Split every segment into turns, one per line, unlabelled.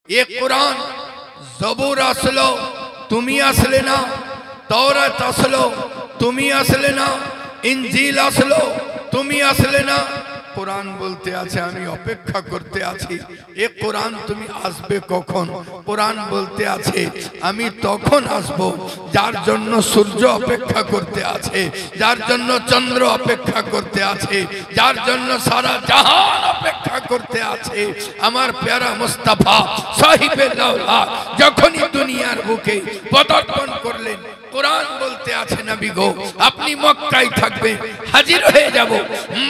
এ কোরআন জবুর আসলো তুমি আসলে না, তওরাত আসলো তুমি আসলে না, ইনজিল আসলো তুমি আসলে না। কোরআন বলতে আছে আমি অপেক্ষা করতে আছি। এ কোরআন তুমি আসবে কখন? কোরআন বলতে আছে আমি তখন আসব যার জন্য সূর্য অপেক্ষা করতে আছে, যার জন্য চন্দ্র অপেক্ষা করতে আছে, যার জন্য সারা জাহান অপেক্ষা করতে আছে। আমার প্যারা মুস্তাফা সাহিবে লাউলা যখনই দুনিয়ার বুকে পদার্পণ করলেন, কোরআন বলতে আছে নবী গো আপনি মক্কায় থাকবেন, হাজির হয়ে যাব,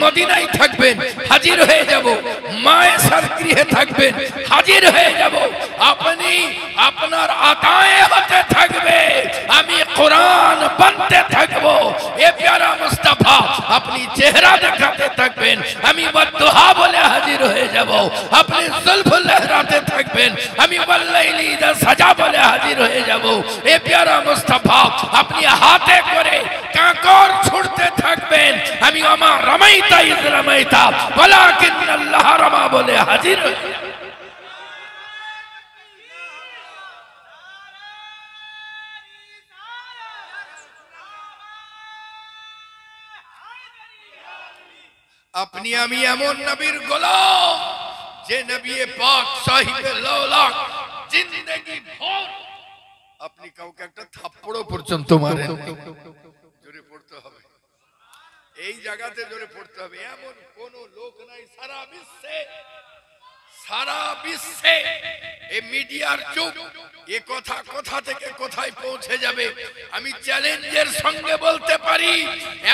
মদিনায় থাকবেন, হাজির হয়ে যাব, মায়েশার গৃহে থাকবেন, হাজির হয়ে যাব, আপনি আপনার আতায়ে হতে থাকবে, আমি কোরআন বানতে থাকব। এ প্যারা মুস্তাফা আপনি চেহারা দেখাতে থাকবেন, আমি বদদুহা বলে হাজির হয়ে যাব, আপনি জুলফ লহরাতে থাকবেন, আমি ওয়াল্লাইলি ইযা সাজা বলে হাজির হয়ে যাব। এ প্যারা মুস্তাফা আপনি হাতে করে কাঁকর ছুটতে থাকবেন, আমি আমা রামাইতা ইয রামাইতা ওয়ালাকিন্নাল্লাহ রামা বলে হাজির হয়ে যাব। আপনি আমি এমন নবীর গোলাম যে নবী পাক সাহিবে লাউলাক জিন্দেগি ভর আপনি কাউকে একটা থাপ্পড়ও পর্যন্ত মারেন। জোরে পড়তে হবে, এই জায়গাতে জোরে পড়তে হবে। এমন কোন লোক নাই সারা বিশ্বে, সারা বিশ্বে এই মিডিয়ার যুগ, এ কথা কোথা থেকে কোথায় পৌঁছে যাবে আমি চ্যালেঞ্জের সঙ্গে বলতে পারি।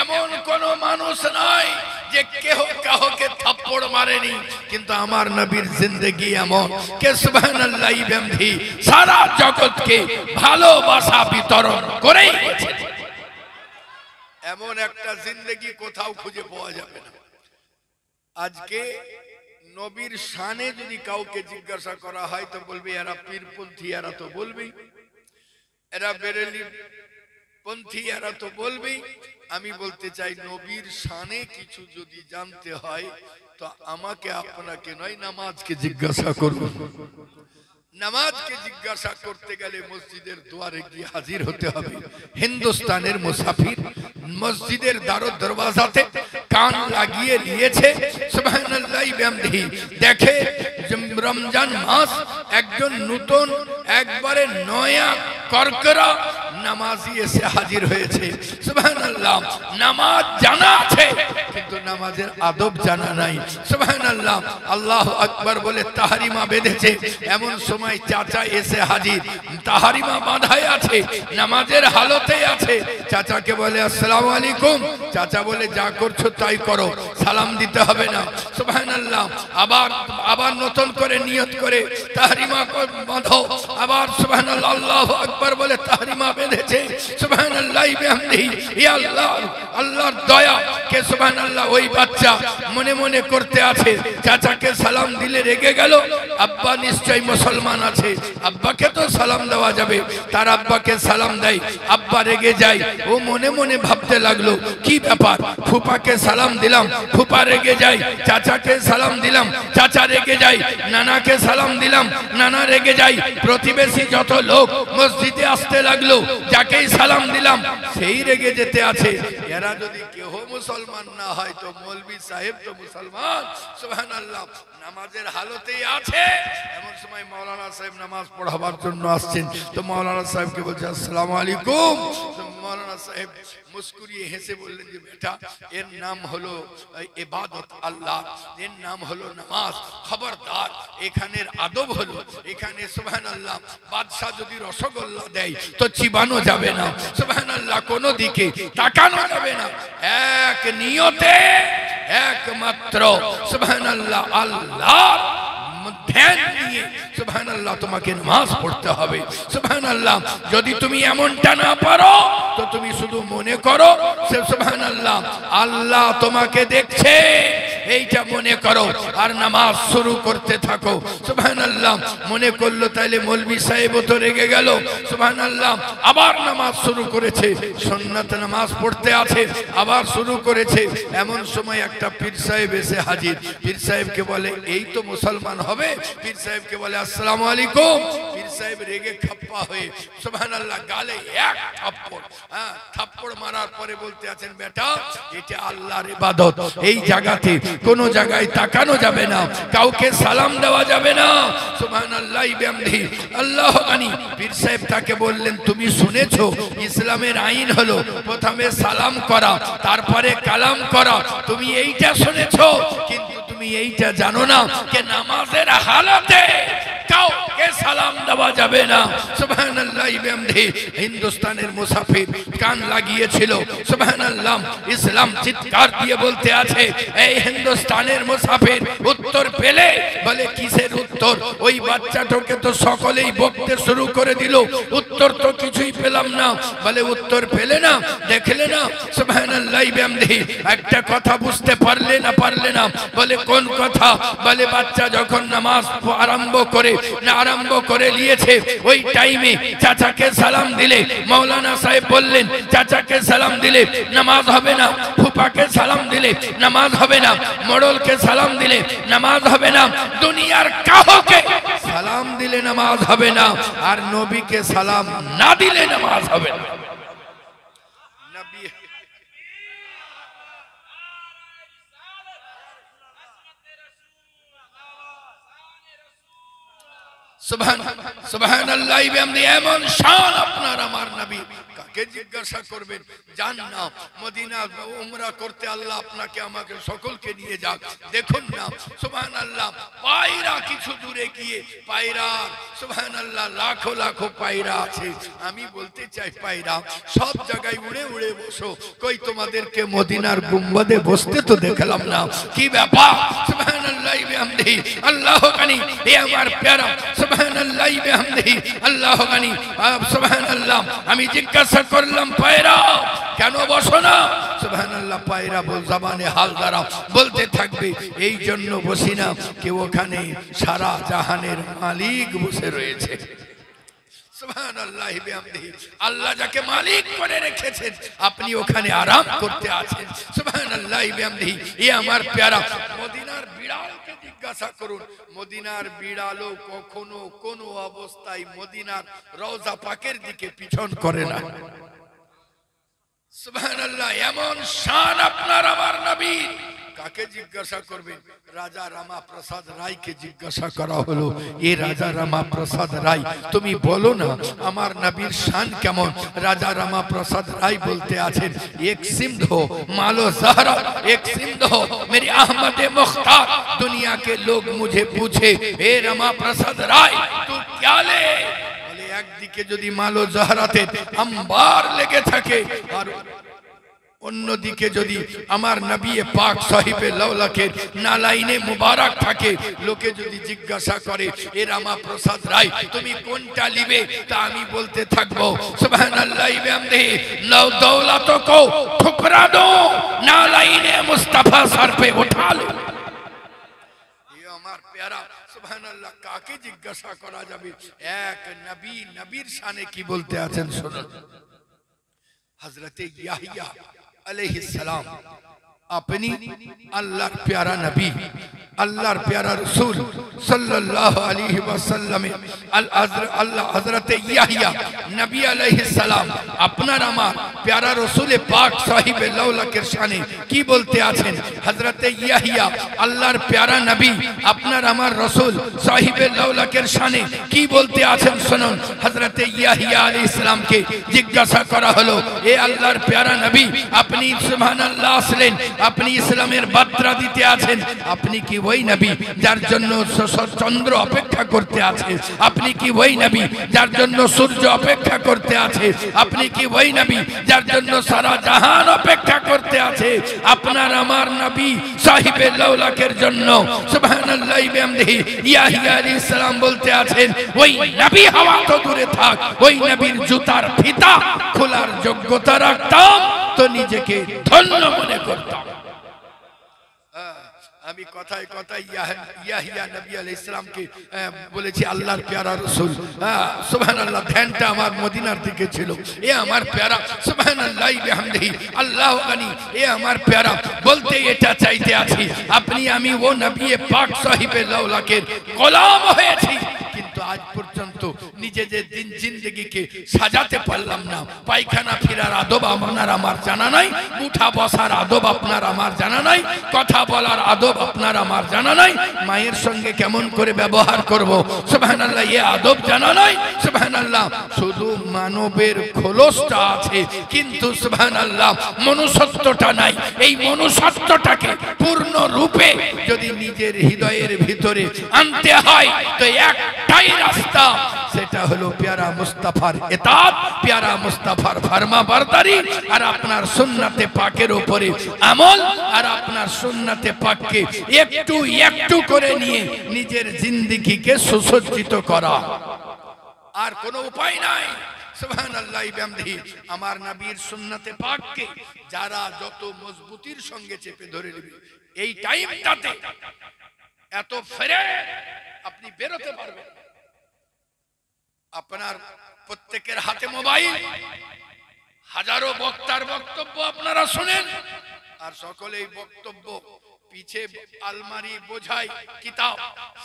এমন কোন মানুষ নাই যে কেহ কাউকে থাপ্পড় মারেনি, কিন্তু আমার নবীর জিন্দেগি এমন কে সুবহানাল্লাহি বিহামদিহি সারা জগৎকে ভালোবাসা বিতরণ করেই গেছে। এমন একটা জিন্দেগি কোথাও খুঁজে পাওয়া যাবে না। আজকে নবীর শানে যদি কাউকে জিজ্ঞাসা করা হয় তো বলবে এরা পীরপন্থী, এরা তো বলবেই, এরা বেরেলি পন্থী, এরা তো বলবেই। আমি বলতে চাই নবীর শানে কিছু যদি জানতে হয় তো আমাকে আপনাকে নয়, নামাজকে জিজ্ঞাসা করুন। নামাজকে জিজ্ঞাসা করতে গেলে মসজিদের দুয়ারে গিয়ে হাজির হতে হবে। হিন্দুস্তানের মুসাফির মসজিদের দরওয়াজাতে কান লাগিয়ে নিয়েছে, সুবহানাল্লাহি বিহামদিহি দেখে রমজান মাস একজন নতুন একবারে নয়া করকরা নামাজি এসে হাজির হয়েছে। সুবহানাল্লাহ, নামাজ জানা আছে কিন্তু নামাজের আদব জানা নাই। সুবহানাল্লাহ, আল্লাহু আকবার বলে তাহরিমা বেঁধেছে, এমন সময় চাচা এসে হাজির, তাহরিমা বাঁধায় আছে, নামাজের হালতে আছে। চাচাকে বলে আসসালামু আলাইকুম, চাচা বলে যা করছো তাই করো, সালাম দিতে হবে না। সুবহানাল্লাহ, আবার নতুন করে নিয়ত করে তাহরিমা বাঁধো, আবার সুবহানাল্লাহ আল্লাহু আকবার বলে তাহরিমা বেঁধেছে। সুবহানাল্লাহি বিহামদিহি, ইয়া আল্লাহ, আল্লাহর দয়া কে সুবহানাল্লাহ ওই বাচ্চা মনে মনে করতে আছে, চাচাকে সালাম দিলে রেগে গেল, আব্বা নিশ্চয়ই মুসলমান আছে, আব্বাকে তো সালাম দেওয়া যাবে, তার আব্বাকে সালাম দেয়, আব্বা রেগে যায়। ও মনে মনে ভাবতে লাগলো কি ব্যাপার, ফুপাকে সালাম দিলাম, ফুপা রেগে যায়, চাচাকে সালাম দিলাম, চাচা রেগে যায়, নানাকে সালাম দিলাম, নানা রেগে যায়। প্রতিবেশী যত লোক মসজিদে আসতে লাগলো, যাকেই সালাম দিলাম সেই রেগে যেতে আছে। এরা যদি কেউ মুসলমান না হয় তো মৌলভী সাহেব তো মুসলমান। সুবহানাল্লাহ, নামাজের হালতেই আছে। এমন সময় মাওলানা সাহেব নামাজ পড়াবার জন্য আসছেন, তো মাওলানা সাহেবকে বলছে আসসালামু আলাইকুম। মাওলানা সাহেব মুস্কুরিয়ে হেসে বললেন যে বেটা, এর নাম হলো ইবাদত আল্লাহ, এর নাম হলো নামাজ। খবরদার, এখানের আদব হলো, এখানে সুবহানাল্লাহ বাদশা যদি রসগোল্লা দেয় তো চিবানো যাবে না, সুবহানাল্লাহ কোনো দিকে তাকানো যাবে না, এক নিয়তে একমাত্র সুবহানাল্লাহ আল্লাহ ধ্যান নিয়ে সুবহানাল্লাহ তোমাকে নামাজ পড়তে হবে। সুবহানাল্লাহ, যদি তুমি এমনটা না পারো তো তুমি শুধু মনে করো সুবহানাল্লাহ আল্লাহ তোমাকে দেখছে, এইটা মনে করো আর নামাজ শুরু করতে থাকো। সুবহানাল্লাহ। মনে করলো তাইলে মৌলভী সাহেবও তো রেগে গেল। সুবহানাল্লাহ। আবার নামাজ শুরু করেছে, সুন্নাত নামাজ পড়তে আছে, আবার শুরু করেছে। এমন সময় একটা পীর সাহেব এসে হাজির। পীর সাহেবকে বলে এই তো মুসলমান হবে। পীর সাহেবকে বলে আসসালামু আলাইকুম। পীর সাহেব রেগে খাপ্পা হয়ে সুবহানাল্লাহ গালে এক থাপ্পড়, থাপ্পড় মারার পরে বলতে আছেন বেটা এটা আল্লাহর ইবাদত, এই জায়গাতে কোন জায়গায় তাকানো যাবে না, কাউকে সালাম দেওয়া যাবে না। সুবহানাল্লাহ বিহামদিহি আল্লাহু গানি। পীর সাহেব তাকে বললেন তুমি শুনেছো ইসলামের আইন হলো প্রথমে সালাম করা তারপরে কালাম করা, তুমি এইটা শুনেছো, কিন্তু তুমি এইটা জানো না যে নামাজের হালাতে কাউকে সালাম দেওয়া যাবে না। সুবহানাল্লাহ বিহামদিহি। হিন্দুস্তানের মুসাফির কান লাগিয়েছিল। সুবহানাল্লাহ। ইসলাম চিৎকার দিয়ে বলতে আছে এই হিন্দুস্তানের মুসাফির উত্তর পেলে? বলে কিসের উত্তর? ওই বাচ্চাটাকে তো সকলেই বকতে শুরু করে দিল, উত্তর তো কিছুই পেলাম না। বলে উত্তর পেলে না, দেখলে না? সুবহানাল্লাহ বিহামদিহি। একটা কথা বুঝতে পারলে না? বলে কোন কথা? বলে বাচ্চা যখন নামাজ আরম্ভ করে নিয়েছে ওই টাইমে চাচাকে সালাম দিলে, মাওলানা সাহেব বললেন চাচাকে সালাম দিলে নামাজ হবে না, ফুপাকে সালাম দিলে নামাজ হবে না, মোড়লকে সালাম দিলে নামাজ হবে না, দুনিয়ার কাউকে সালাম দিলে নামাজ হবে না, আর নবীকে সালাম না দিলে নামাজ হবে না। নবী সুবহানাল্লাহ বিহামদিহি। এমন শান আপনার আমার নবী, কাকে জিজ্ঞাসা করবেন? জান না মদিনা উমরা করতে আল্লাহ আপনাকে আমাকে সকলকে নিয়ে যাক। দেখুন না সুবহানাল্লাহ পায়রা কিছু দূরে গিয়ে পায়রা সুবহানাল্লাহ লাখো লাখো পায়রা আছে। আমি বলতে চাই পায়রা সব জায়গায় উড়ে উড়ে বসো, কই তোমাদেরকে মদিনার গুম্বদে বসতে তো দেখলাম না, কি ব্যাপার? সুবহানাল্লাহ বিহামদিহি আল্লাহু গানি। এ আমার প্যারা সুবহানাল্লাহ বিহামদিহি আল্লাহু গানি। সুবহানাল্লাহ। আমি জিজ্ঞাসা করলাম পায়রা কেন বসো না? সুবহানাল্লাহ পায়রা জবানে হাল দ্বারা বলতে থাকবে এই জন্য বসি না কে ওখানে সারা জাহানের মালিক বসে রয়েছে। সুবহানাল্লাহ বিহামদিহি। আল্লাহ যাকে মালিক করে রেখেছেন আপনি ওখানে আরাম করতে আছেন। সুবহানাল্লাহ বিহামদিহি। এ আমার প্যারা মদিনার বিড়ালকে জিজ্ঞাসা করুন, মদিনার বিড়ালও কখনো কোন অবস্থায় মদিনার রওজা পাকের দিকে পিছন করে না। সুবহানাল্লাহ। এমন শান আপনার আমার নবী, কাকে জিজ্ঞাসা করবেন? রাজা রামাপ্রসাদ রায়কে জিজ্ঞাসা করা হলো, এ রাজা রামাপ্রসাদ রায় তুমি বলো না আমার নবীর শান কেমন? রাজা রামাপ্রসাদ রায় বলতে আছেন এক सिंध हो मालो जहरा, एक सिंध हो मेरी अहमद मुख्तार, दुनिया के लोग मुझे पूछे हे रामाप्रसाद राय तू क्या ले? बोले একদিকে যদি মালো জহরাতে अंबार লেগে থাকে আর অন্যদিকে যদি আমার নবী পাক সাহিবে লাউলাকের নালাইনে মুবারক থাকে, লোকে যদি জিজ্ঞাসা করে এ রামাপ্রসাদ রায় তুমি কোনটা নিবে, তা আমি বলতে থাকবো সুবহানাল্লাহ বিহামদিহি লাউ দৌলত কো ঠুকরা দো নালাইনে মুস্তাফা সর पे उठा लो। ये আমার প্যারা সুবহানাল্লাহ। কাকে জিজ্ঞাসা করা যাবে? এক নবী, নবীর শানে কি বলতে আছেন শুনুন। হযরতে ইয়াহিয়া अलैहिस सलाम अपनी अल्लाह प्यारा नबी अल्लाह प्यारा रसूल सल्लल्लाहु अलैहि वसल्लम अल्लाह हजरत याहिया नबी अलैहिस सलाम আপনার আমার प्यारा रसूल पाक साहिब लौलकेर शाने की बोलते आছেন? हजरत याहिया আল্লাহর प्यारा नबी আপনার আমার रसूल साहिब लौलकेर शाने की बोलते आছেন শুনুন। हजरत याहिया अलैहिस सलाम के जिज्ञासा करा हलो ए আল্লাহর प्यारा नबी আপনি সুবহানাল্লাহ আসলেন, আপনি ইসলামের বার্তা দিতে আছেন, আপনি কি ওই নবী যার জন্য চন্দ্র অপেক্ষা করতে আছে? আপনি কি ওই নবী যার জন্য সূর্য অপেক্ষা করতে আছে? আপনি কি ওই নবী যার জন্য সারা জাহান অপেক্ষা করতে আছে? আপনার আমার নবী সাহিবে লাউলাকের জন্য সুবহানাল্লাহ বিহামদিহি ইয়াহিয়া আলাইহিস সালাম বলতে আছেন ওই নবী হওয়া তো দূরে থাক, ওই নবীর জুতার ফিতা খোলার যোগ্যতা রাখতাম তো নিজেকে ধন্য মনে করতাম। আমি কথায় কথায় ইয়াহিয়া নবী আলাইহিস সালামকে বলেছি আল্লাহর প্যারা রাসূল। সুবহানাল্লাহ, ধ্যানটা আমার মদিনার দিকে ছিল। এ আমার প্যারা, সুবহানাল্লাহি বিহামদিহি, আল্লাহু গানি, এ আমার প্যারা। বলতে এটা চাইতে আছি আপনি আমি ও নবী পাক সাহিবে লাউলাকের গোলাম হয়েছি, কিন্তু আজ পর্যন্ত নিজেদের দিন জিন্দগিকে সাজাতে পারলাম না। পায়খানা ফিরার আদব আপনার আমার জানা নাই, উঠা বসার আদব আপনার আমার জানা নাই, কথা বলার আদব আপনার আমার জানা নাই, মায়ের সঙ্গে কেমন করে ব্যবহার করব সুবহানাল্লাহ এই আদব জানা নাই। সুবহানাল্লাহ, শুধু মানবের খোলসটা আছে কিন্তু সুবহানাল্লাহ মনুষ্যত্বটা নাই। এই মনুষ্যত্বটাকে পূর্ণ রূপে যদি নিজের হৃদয়ের ভিতরে আনতে হয় তো একটাই রাস্তা, সেটা হলো প্যারা মুস্তাফার ইতাআত, প্যারা মুস্তাফার ফরমাবরদারি, আর আপনার সুন্নতে পাকের উপরে আমল, আর আপনার সুন্নতে পাককে একটু একটু করে নিয়ে নিজের জিন্দেগিকে সুসজ্জিত করা। আর কোনো উপায় নাই। সুবহানাল্লাহি বিহামদিহি, আমার নবীর সুন্নতে পাককে যারা যত মজবুতির সঙ্গে চেপে ধরে নেবে, এই টাইমটাতে এত ফেরে আপনি বেরোতে পারবেন। আপনার প্রত্যেকের হাতে মোবাইল, হাজারো বক্তার বক্তব্য আপনারা শুনেন, আর সকলেই বক্তব্য পিছে আলমারি বোঝায় কিতাব,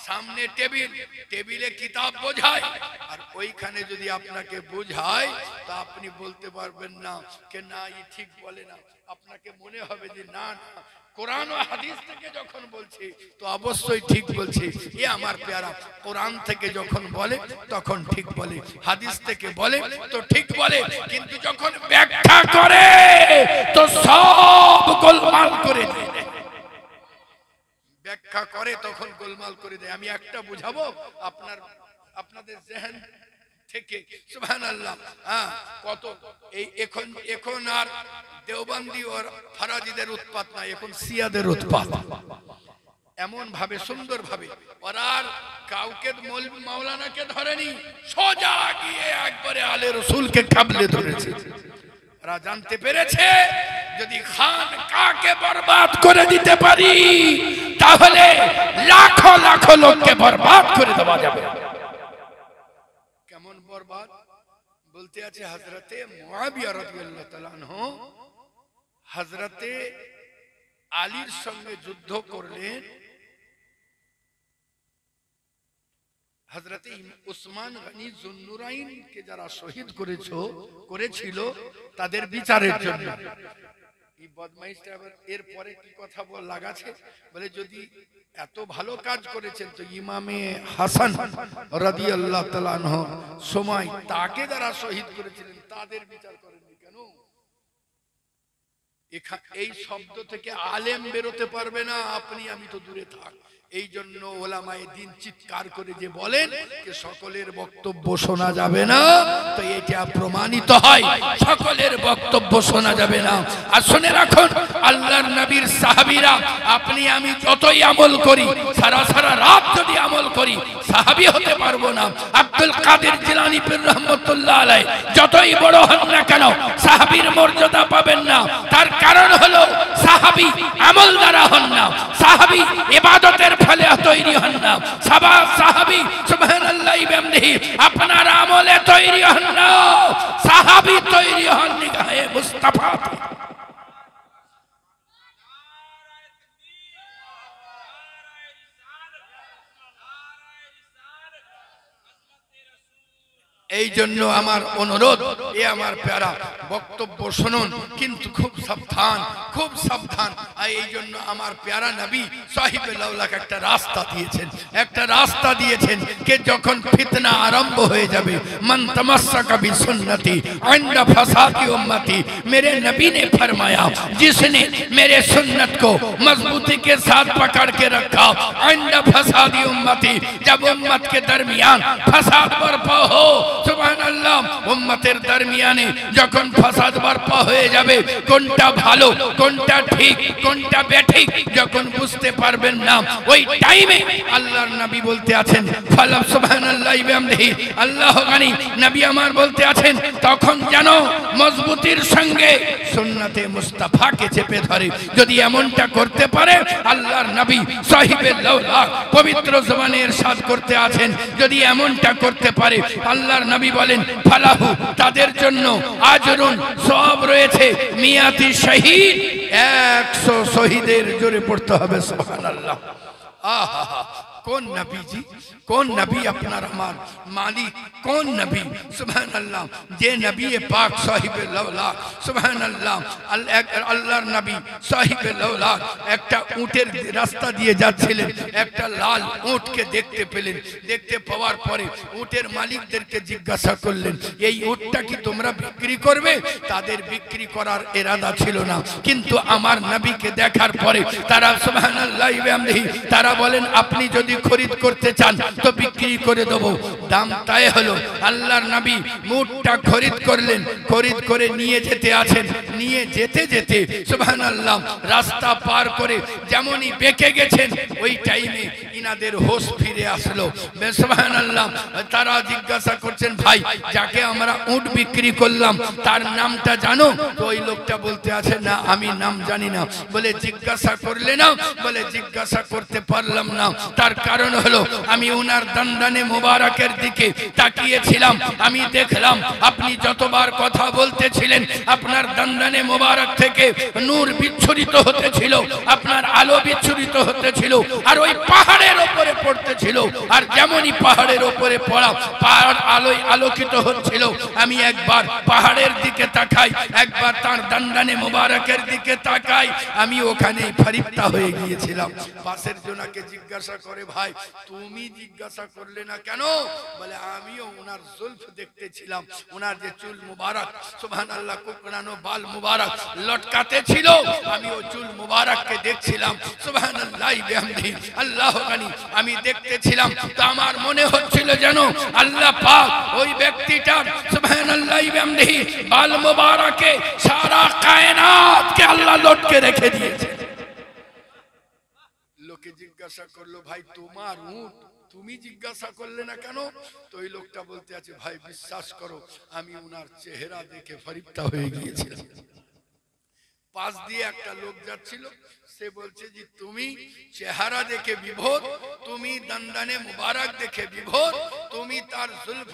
সামনে টেবিল, টেবিলে কিতাব বোঝায়, আর ওইখানে যদি আপনাকে বোঝায় তা আপনি বলতে পারবেন না যে না ই ঠিক বলে না। আপনাকে মনে হবে যে না না, কোরআন ও হাদিস থেকে যখন বলছে তো অবশ্যই ঠিক বলছে। এ আমার প্যারা, কোরআন থেকে যখন বলে তখন ঠিক বলে, হাদিস থেকে বলে তো ঠিক বলে, কিন্তু যখন ব্যাখ্যা করে তো সব গোলমাল করে দেয়। ব্যাখ্যা করে তখন গোলমাল করে দেয়। আমি একটা বুঝাবো আপনাদের জেহেন থেকে, সুবহানাল্লাহ। কত এই এখন আর দেওবন্দি ও ফরাজিদের উৎপাত নাই, এখন শিয়াদের উৎপাত। এমন ভাবে সুন্দর ভাবে ওরা আর কাউকে মাওলানাকে ধরেনি, সোজা গিয়ে একবারে আলে রসুলকে কাবলে ধরেছে। ওরা জানতে পেরেছে যদি খান কাকে বরবাদ করে দিতে পারি তাহলে লাখো লাখো লোককে বরবাদ করে দেওয়া যাবে। কেমন বরবাদ বলতে আছে হযরতে মুআবিয়া রাদিয়াল্লাহু তাআলা আনহু হযরতে আলীর সঙ্গে যুদ্ধ করলেন। হযরতে উসমান গনি যুন্নুরাইন কে যারা শহীদ করেছিল তাদের বিচারের জন্য। এই বদমাইশটা এর পরে কি কথা বল লাগাছে, বলে যদি এত ভালো কাজ করেছেন তো ইমামে হাসান রাদিয়াল্লাহু তাআলা আনহু সময় তাকে যারা শহীদ করেছিলেন তাদের বিচার করেননি কেন? এই শব্দ থেকে আলেম বেরোতে পারবে না, আপনি আমি তো দূরে থাক। এই জন্য ওলামায়ে দ্বীন চিৎকার করে যে বলেন যে সকলের বক্তব্য শোনা যাবে না, তো এটা প্রমাণিত হয় সকলের বক্তব্য শোনা যাবে না। আর শুনে রাখুন, আল্লাহর নবীর সাহাবীরা আপনি আমি যতই আমল করি, সারা সারা রাত যদি আমল করি, সাহাবী হতে পারবো না। আব্দুল কাদের জিলানী পীর রহমাতুল্লাহ আলাইহি যতই বড় হন না কেন সাহাবীর মর্যাদা পাবেন না। তার কারণ হলো সাহাবী আমল দ্বারা হন না, সাহাবী ইবাদতের ফলে তৈরি হন না, সাহাবী সুবহানাল্লাহি বিহামদিহি আপনার আমলে তৈরি হন না, সাহাবী তৈরি হন নিগাহে মুস্তাফা। এই জন্য আমার অনুরোধ, এ আমার প্যারা বক্তব্য শুনুন কিন্তু খুব সাবধান, খুব সাবধান। আর এই জন্য আমার প্যারা নবী সাহিবে লাউলাক একটা রাস্তা দিয়েছেন, একটা রাস্তা দিয়েছেন যে যখন ফিতনা আরম্ভ হয়ে যাবে, মান তমাসসাকা বিসুন্নতি ইনদা ফাসাদি উম্মতি, मेरे नबी ने फरमाया जिसने मेरे सुन्नत को मजबूती के साथ पकड़ के रखा, इनदा फसादी उम्मती, जब उम्मत के दरमियान फसाद बर्पा हो সুবহানাল্লাহ উম্মতের দরমিয়ানে যখন ফাসাদ বর্পা হয়ে যাবে, কোনটা ভালো কোনটা ঠিক কোনটা বেঠিক যখন বুঝতে পারবেন না, ওই টাইমে আল্লাহর নবী বলতে আছেন ফালা সুবহানাল্লাহি বিহামদিহি আল্লাহু গানি, নবী আমার বলতে আছেন তখন যেন মজবুতির সঙ্গে সুন্নতে মুস্তাফাকে চেপে ধরে। যদি এমনটা করতে পারে আল্লাহর নবী সাহিবে লাউলা পবিত্র জবানে ইরশাদ করতে আছেন, যদি এমনটা করতে পারে আল্লাহর নবী বলেন ফালাহু তাদের জন্য আজরুন সওয়াব রয়েছে মিয়াতি শহীদ, 100 শহীদের জোরে পড়তে হবে সুবহানাল্লাহ। আহা কোন নবীজি, কোন নবী আপনার আমার মালিক, কোন নবী সুবহানাল্লাহ, যে নবী পাক সাহিবে লাউলা সুবহানাল্লাহ আল্লাহর নবী সাহিবে লাউলা একটা উটের রাস্তা দিয়ে যাচ্ছিলেন, একটা লাল উটকে দেখতে পেলেন, দেখতে পাওয়ার পরে উটের মালিকদেরকে জিজ্ঞাসা করলেন এই উটটা কি তোমরা বিক্রি করবে? তাদের বিক্রি করার ইরাদা ছিল না, কিন্তু আমার নবীকে দেখার পরে তারা সুবহানাল্লাহ বিহামদিহি তারা বলেন আপনি যদি খরিদ করতে চান তো বিক্রি করে দেব। দাম তাই হলো আল্লাহর নবী উটটা খরিদ করলেন, খরিদ করে নিয়ে যেতে আছেন, নিয়ে যেতে যেতে সুবহানাল্লাহ রাস্তা পার করে যেমনই বেঁকে গেছেন ওই টাইমে ইনাদের হোশ ফিরে আসলো সুবহানাল্লাহ। তারা জিজ্ঞাসা করছেন ভাই যাকে আমরা উট বিক্রি করলাম তার নামটা জানো? তো ওই লোকটা বলতে আছে না আমি নাম জানি না। বলে জিজ্ঞাসা করলে না? বলে জিজ্ঞাসা করতে পারলাম না, তার কারণ হলো আমি ওনার দণ্ডানে মোবারকের দিকে তাকিয়েছিলাম, আমি দেখলাম আপনি যতবার কথা বলতেছিলেন আপনার দণ্ডানে মোবারক থেকে নূর বিচ্ছুরিত হতেছিল, আপনার আলো বিচ্ছুরিত হতেছিল আর ওই পাহাড়ের উপরে পড়তেছিল, আর যেমনই পাহাড়ের উপরে পড়া পাহাড় আলোয় আলোকিত হচ্ছিল, আমি একবার পাহাড়ের দিকে তাকাই, একবার তার দণ্ডানে মোবারকের দিকে তাকাই, আমি ওখানে ফরিপ্তা হয়ে গিয়েছিলাম। পাশের জনাকে জিজ্ঞাসা করে ভাই তুমি জিজ্ঞাসা করলে না কেন? বলে আমিও ওনার জুলফ দেখতেছিলাম, ওনার যে চুল মুবারক সুবহানাল্লাহ কুকরানো বাল মুবারক লটকাতে ছিল, আমি ওই চুল মুবারককে দেখছিলাম সুবহানাল্লাহ বিহামদিহি আল্লাহু গানি, আমি দেখতেছিলাম তো আমার মনে হচ্ছিল যেন আল্লাহ পাক ওই ব্যক্তিটার সুবহানাল্লাহ বিহামদিহি বাল মুবারকে সারা কায়নাতকে আল্লাহ লটকে রেখে দিয়েছে। লোকে জিজ্ঞাসা করলো ভাই তোমার উট তুমি জিজ্ঞাসা করলে না কেন? তো ওই লোকটা বলতে আছে ভাই বিশ্বাস করো আমি ওনার চেহারা দেখে ফরিপ্তা হয়ে গিয়েছিলাম। পাশ দিয়ে একটা লোক যাচ্ছিল, সে বলছে যে তুমি চেহারা দেখে বিভোর, তুমি দণ্ডানে মুবারক দেখে বিভোর, তুমি তার জুলফ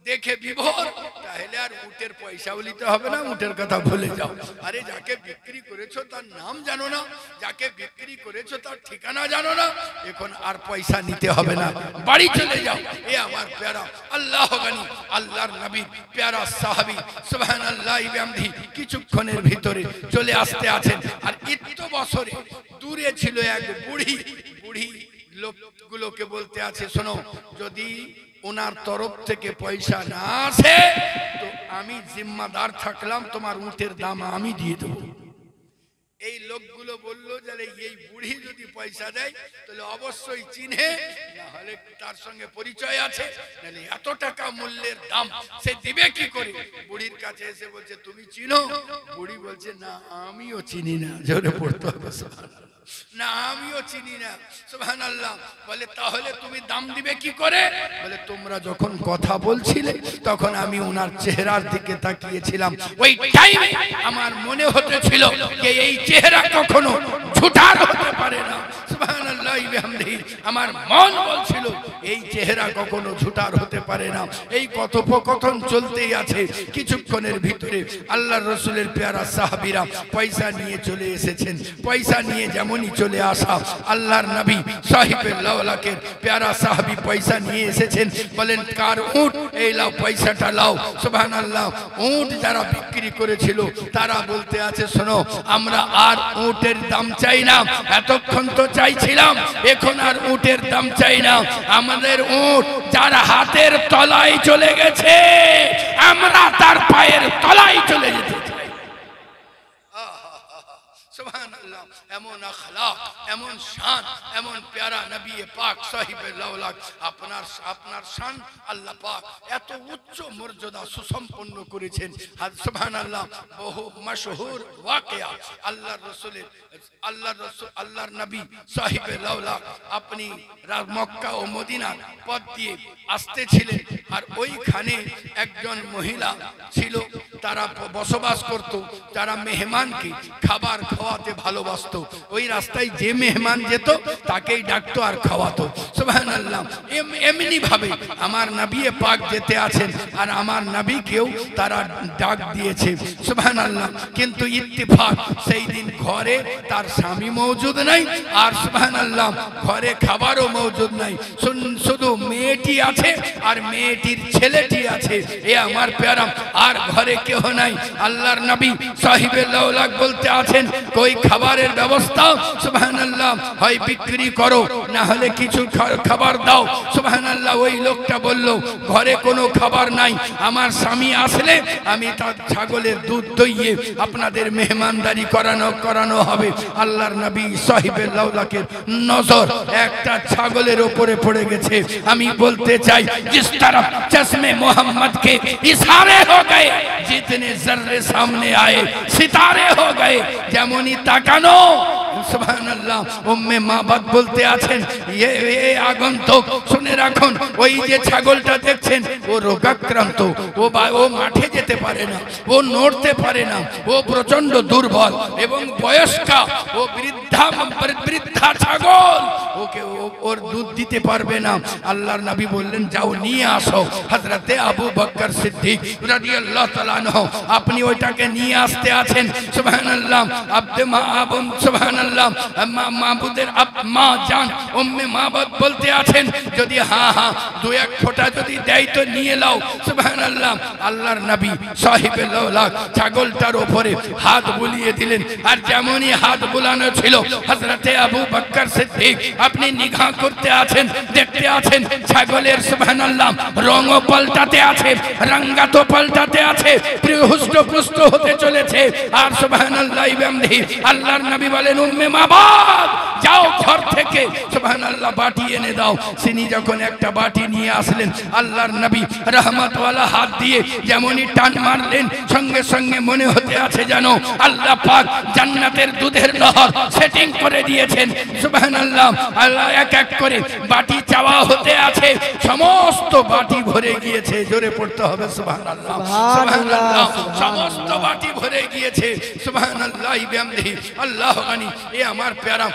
দেখে বিভোর, তাহলে আর উটের পয়সাও নিতে হবে না, উটের কথা ভুলে যাও। আরে যাকে বিক্রি করেছো তার নাম জানো না, যাকে বিক্রি করেছো তার ঠিকানা জানো না, এখন আর পয়সা নিতে হবে না, বাড়ি চলে যাও। এ আমার প্যারা আল্লাহ গানি আল্লাহর নবী প্যারা সাহাবী সুবহানাল্লাহ বিহামদিহি কিছুক্ষণের ভিতরে চলে আসতে আছেন। আর এত বছরে দূরে ছিল এক বুড়ি, বুড়ি লোকগুলোকে বলতে আছে শোনো যদি ওনার তরফ থেকে পয়সা না আসে তো আমি জিম্মাদার থাকলাম, তোমার উটের দাম আমি দিয়ে দেবো। এই লোকগুলো বললো যে এই বুড়ি যদি পয়সা দেয় তাহলে অবশ্যই চিনে, না হলে তার সঙ্গে পরিচয় আছে, নাহলে এত টাকা মূল্যের দাম সে দিবে কি করে? বুড়ির কাছে এসে বলছে তুমি চিনো? বুড়ি বলছে না আমিও চিনি না, জোরে পড়তে হবে না আমিও চিনি না সুবহানাল্লাহ। বলে তাহলে তুমি দাম দিবে কি করে? বলে তোমরা যখন কথা বলছিলে তখন আমি ওনার চেহারার দিকে তাকিয়েছিলাম, ওই টাইমে আমার মনে হতেছিল যে এই চেহারা কখনো ঝুঠার হতে পারে না সুবহানাল্লাহ বিহামদিহি। আমার মন বলছিল এই চেহারা কখনো ঝুঠার হতে পারে না। এই কথোপকথন চলতেই আছে, কিছুক্ষণের ভিতরে আল্লাহর রাসূলের প্যারা সাহাবীরা পয়সা নিয়ে চলে এসেছেন। পয়সা নিয়ে যেমনই চলে আসা আল্লাহর নবী সাহিবে লাউলাকের প্যারা সাহাবী পয়সা নিয়ে এসেছেন, বলেন কার উট? এই লাও পয়সাটা লাও সুবহানাল্লাহ। উট যারা বিক্রি করেছিল তারা বলতে আছে শোনো আমরা আর উটের দাম চাই না, এতক্ষণ তো চাইছিলাম, এখন আর উটের দাম চাই না, আমাদের উট যার হাতের তলায় চলে গেছে আমরা তার পায়ের তলায় চলে যেতে চাই। সুবহানাল্লাহ। এমন আখলাক, এমন শান, এমন প্যারা নবী পাক সাহিবে লাউলাক। আপনার শান আল্লাহ পাক এত উচ্চ মর্যাদা সুসম্পন্ন করেছেন। সুবহানাল্লাহ। বহু মাশহুর ওয়াকিয়া আল্লাহর নবী সাহিবে লাউলাক আপনি মক্কা ও মদিনার পথ দিয়ে আসতেছিলেন, আর ওইখানে একজন মহিলা ছিল, তারা বসবাস করত, তারা মেহমানকে খাবার খাওয়াতে ভালোবাসতো। ওই রাস্তায় যে মেহমান যেত তাকেই ডাকতো আর খাওয়াতো। সুবহানাল্লাহ। এমনি ভাবে আমার নবী পাক যেতে আছেন, আর আমার নবীকেও তারা ডাক দিয়েছে। সুবহানাল্লাহ। কিন্তু ইত্তেফাক সেই দিন ঘরে তার স্বামী মौजूद নাই, আর সুবহানাল্লাহ ঘরে খাবারও মौजूद নাই, শুধু মেয়েটি আছে আর মেয়েটির ছেলেটি আছে। এ আমার প্যারা, আর ঘরে কেউ নাই। আল্লাহর নবী সাহিবে লাউলাক বলতে আছেন, কই খাবারের ব্যবস্থা? সুবহানাল্লাহ। হয় বিক্রি করো, না হলে কিছু খাবার দাও। সুবহানাল্লাহ। ওই লোকটা বলল, ঘরে কোনো খাবার নাই, আমার স্বামী আসলে আমি তার ছাগলের দুধ দইয়ে আপনাদের মেহমানদারি করানো হবে। আল্লাহর নবী সাহিবে লাউলাকের নজর একটা ছাগলের উপরে পড়ে গেছে। আমি বলতে চাই, जिस तरफ चश्मे मोहम्मद के इशारे हो गए, जितने जर्रे सामने आए सितारे हो गए। যেমনই তাকানো। সুবহানাল্লাহ। উম্মে মাবাদ বলতে আছেন, এই আগন্তুক শুনে রাখুন, ওই যে ছাগলটা দেখছেন ও রোগাক্রান্ত, ও মাঠে যেতে পারে না, ও নড়তে পারে না, ও প্রচন্ড দুর্বল এবং বয়স্কা, ও বৃদ্ধা ছাগল, ওকে ওর দুধ দিতে পারবে না। আল্লাহর নবী বললেন, যাও নিয়ে আসো। হযরতে আবু বকর সিদ্দিক রাদিয়াল্লাহু তাআলা আনহু আপনি ওইটাকে নিয়ে আসতে আছেন। সুবহানাল্লাহ। সুবহানাল্লাহ। মাবুদের মা জান উম্মে মাবাদ বলতে আছেন, যদি হ্যাঁ দু এক ফোঁটা যদি দেয় তো নিয়ে নাও। সুবহানাল্লাহ। আল্লাহর নবী সাহিবে লাউলাক ছাগলটার উপরে হাত বুলিয়ে দিলেন, আর যেমনই হাত বুলানো ছিল হযরতে আবু বকর সিদ্দিক আপনি নিগাহ করতে আছেন, দেখতে আছেন ছাগলের সুবহানাল্লাহ রঙও পাল্টাতে আছে, রঙ্গাতো পাল্টাতে আছে, হুষ্ট-পুষ্ট হতে চলেছে। আর সুবহানাল্লাহ বিহামদিহি আল্লাহর নবী বলেন, উম্মে মাবাদ যাও ঘর থেকে সুবহানাল্লাহ বাটি এনে দাও। তিনি যখন একটা বাটি নিয়ে আসলেন, আল্লাহর নবী রহমতওয়ালা হাত দিয়ে যেমনই টান মারলেন, সঙ্গে সঙ্গে মনে হতে আছে যেন আল্লাহ পাক জান্নাতের দুধের নহর সেটিং করে দিয়েছেন। সুবহানাল্লাহ। আল্লাহ এক এক করে বাটি চাওয়া হতে আছে, সমস্ত বাটি ভরে গিয়েছে। জোরে পড়তে হবে সুবহানাল্লাহ। সুবহানাল্লাহ। সমস্ত বাটি ভরে গিয়েছে। সুবহানাল্লাহ বিহামদিহি। আল্লাহ গানি। এ আমার প্যারা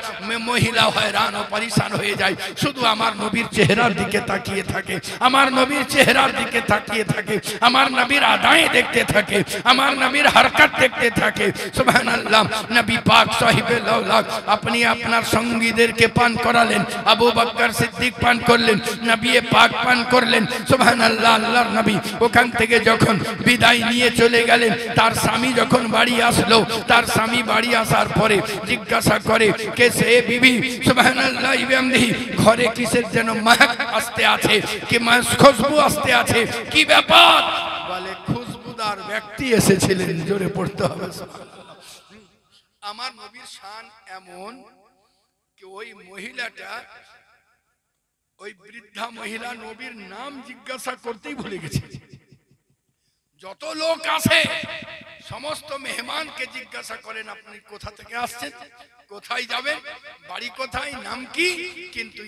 মহিলা হয়রান ও পরেশান হয়ে যায়, শুধু আমার নবীর চেহারার দিকে তাকিয়ে থাকে, আমার নবীর চেহারার দিকে তাকিয়ে থাকে, আমার নবীর আদায় দেখতে থাকে, আমার নবীর হরকত দেখতে থাকে। সুবহানাল্লাহ। নবী পাক সাহিবে লাউলাক আপনি আপনার সঙ্গীদেরকে পান করালেন, আবু বকর সিদ্দিক পান করলেন, নবী পাক পান করলেন। সুবহানাল্লাহ। আল্লাহর নবী ওখান থেকে যখন বিদায় নিয়ে চলে গেলেন, তার স্বামী যখন বাড়ি আসলো, তার স্বামী বাড়ি আসার পরে জিজ্ঞাসা করে, কে সে বিবি? সুবহানাল্লাহ বিহামদিহি ঘরে কিসের যেন महक আসতে আছে, কি খুশবু আসতে আছে, কি ব্যাপার? বলে খুশবুদার ব্যক্তি এসেছিলেন। জোরে পড়তে হবে সুবহানাল্লাহ। আমার নবীর শান এমন কি ওই মহিলাটা, ওই বৃদ্ধা মহিলা নবীর নাম জিজ্ঞাসা করতেই ভুলে গেছে। যত লোক আসে সমস্ত মেহমানকে জিজ্ঞাসা করেন, আপনি কোথা থেকে আসছেন, কোথায় যাবেন, বাড়ি কোথায়, নাম কি, কিন্তু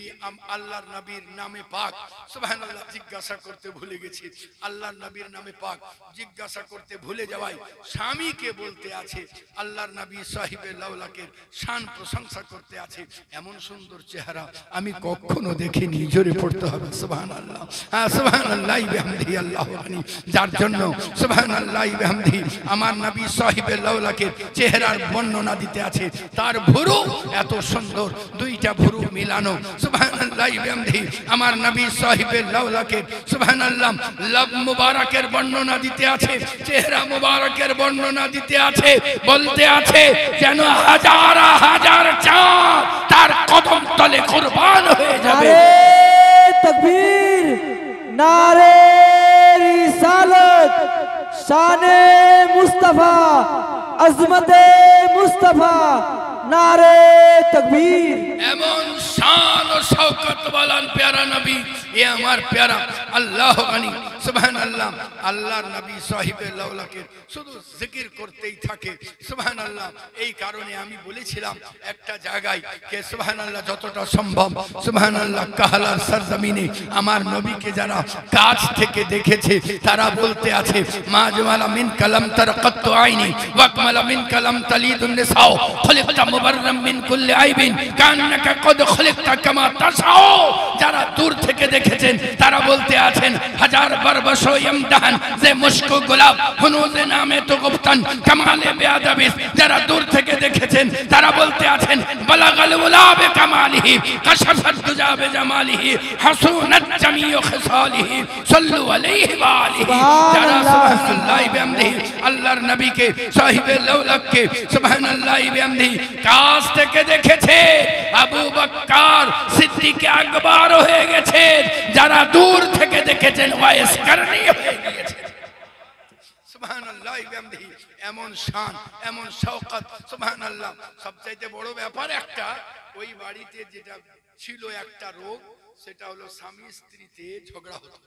আল্লাহর নবীর নামে পাক সুবহানাল্লাহ জিজ্ঞাসা করতে ভুলে গেছি। আল্লাহর নবীর নামে পাক জিজ্ঞাসা করতে ভুলে যাওয়ায় স্বামীকে বলতে আছে, আল্লাহর নবী সাহিবে লাউলাকের শান প্রশংসা করতে আছে, এমন সুন্দর চেহারা আমি কখনো দেখিনি। জোরে পড়তে হবে সুবহানাল্লাহ। হ্যাঁ সুবহানাল্লাহ বিহামদিহি আল্লাহু আনি। যার জন্য সুবহানাল্লাহ বিহামদিহি আমার নবী সাহিবে লাউলাকের চেহারার বর্ণনা দিতে আছে, তার ভুরু এত সুন্দর, দুইটা ভুরু মিলানো। সুবহানাল্লাহ বিহামদিহি আমার নবী সাহিবে লাউলাকের সুবহানাল্লাহ লব মুবারকের বর্ণনা দিতে আছে, চেহারা মুবারকের বর্ণনা দিতে আছে, বলতে আছে যেন হাজার হাজার চাঁদ তার কদম তলে কুরবান হয়ে যাবে।
নারে তাকবীর, নারে রিসালাত, শানে মুস্তাফা, আজমতে মুস্তাফা, नारे तकबीर।
एमन शान और शौकत वाला प्यारा नबी ये हमार प्यारा अल्लाह गनी सुभान अल्लाह अल्लाहर नबी साहिबे लौलाके শুধু জিকির করতেই থাকে সুবহানাল্লাহ। এই কারণে আমি বলেছিলাম একটা জায়গায় কে সুবহানাল্লাহ যতটা সম্ভব সুবহানাল্লাহ কাহালার সরজমিনে আমার নবীকে যারা কাছ থেকে দেখেছে তারা বলতে আছে মাজমালা মিন কালাম তারকাত আইনি ওয়াকমালা মিন কালাম তালিদুন নিসাও খলিকতা মুবাররাম মিন কুল্লি আইবিন কান্নাকা কদ খলিকতা কামা তাসাও। যারা দূর থেকে দেখেছেন তারা বলতে আছেন হাজার বরবশো ইমদান যে মুশক গোলাপ হুনুজে নামে তো গুপ্তন কামালে বেয়াদবিস। যারা দূর থেকে দেখেছেন তারা বলতে আছেন বালাগাল উলাবে কামালিহি কাশফাত দুজাবে জামালিহি হাসুনাত জামিউ খিসালিহি সাল্লু আলাইহি ওয়া আলিহি। যারা সুবহানাল্লাহি বিহামদিহি আল্লাহর নবীকে সাহিবে লৌলাককে সুবহানাল্লাহি বিহামদিহি কাছ থেকে দেখেছে আবু বকর সিদ্দিক আকবর হয়ে গেছে। যারা দূর থেকে দেখেছেন ওয়াইস করনি হয়ে গিয়েছে সুবহানাল্লাহি বিহামদিহি। এমন শান এমন শওকত সুবহানাল্লাহ। সবচাইতে বড় ব্যাপার একটা ওই বাড়িতে যেটা ছিল একটা রোগ সেটা হলো স্বামী স্ত্রীতে ঝগড়া হতো।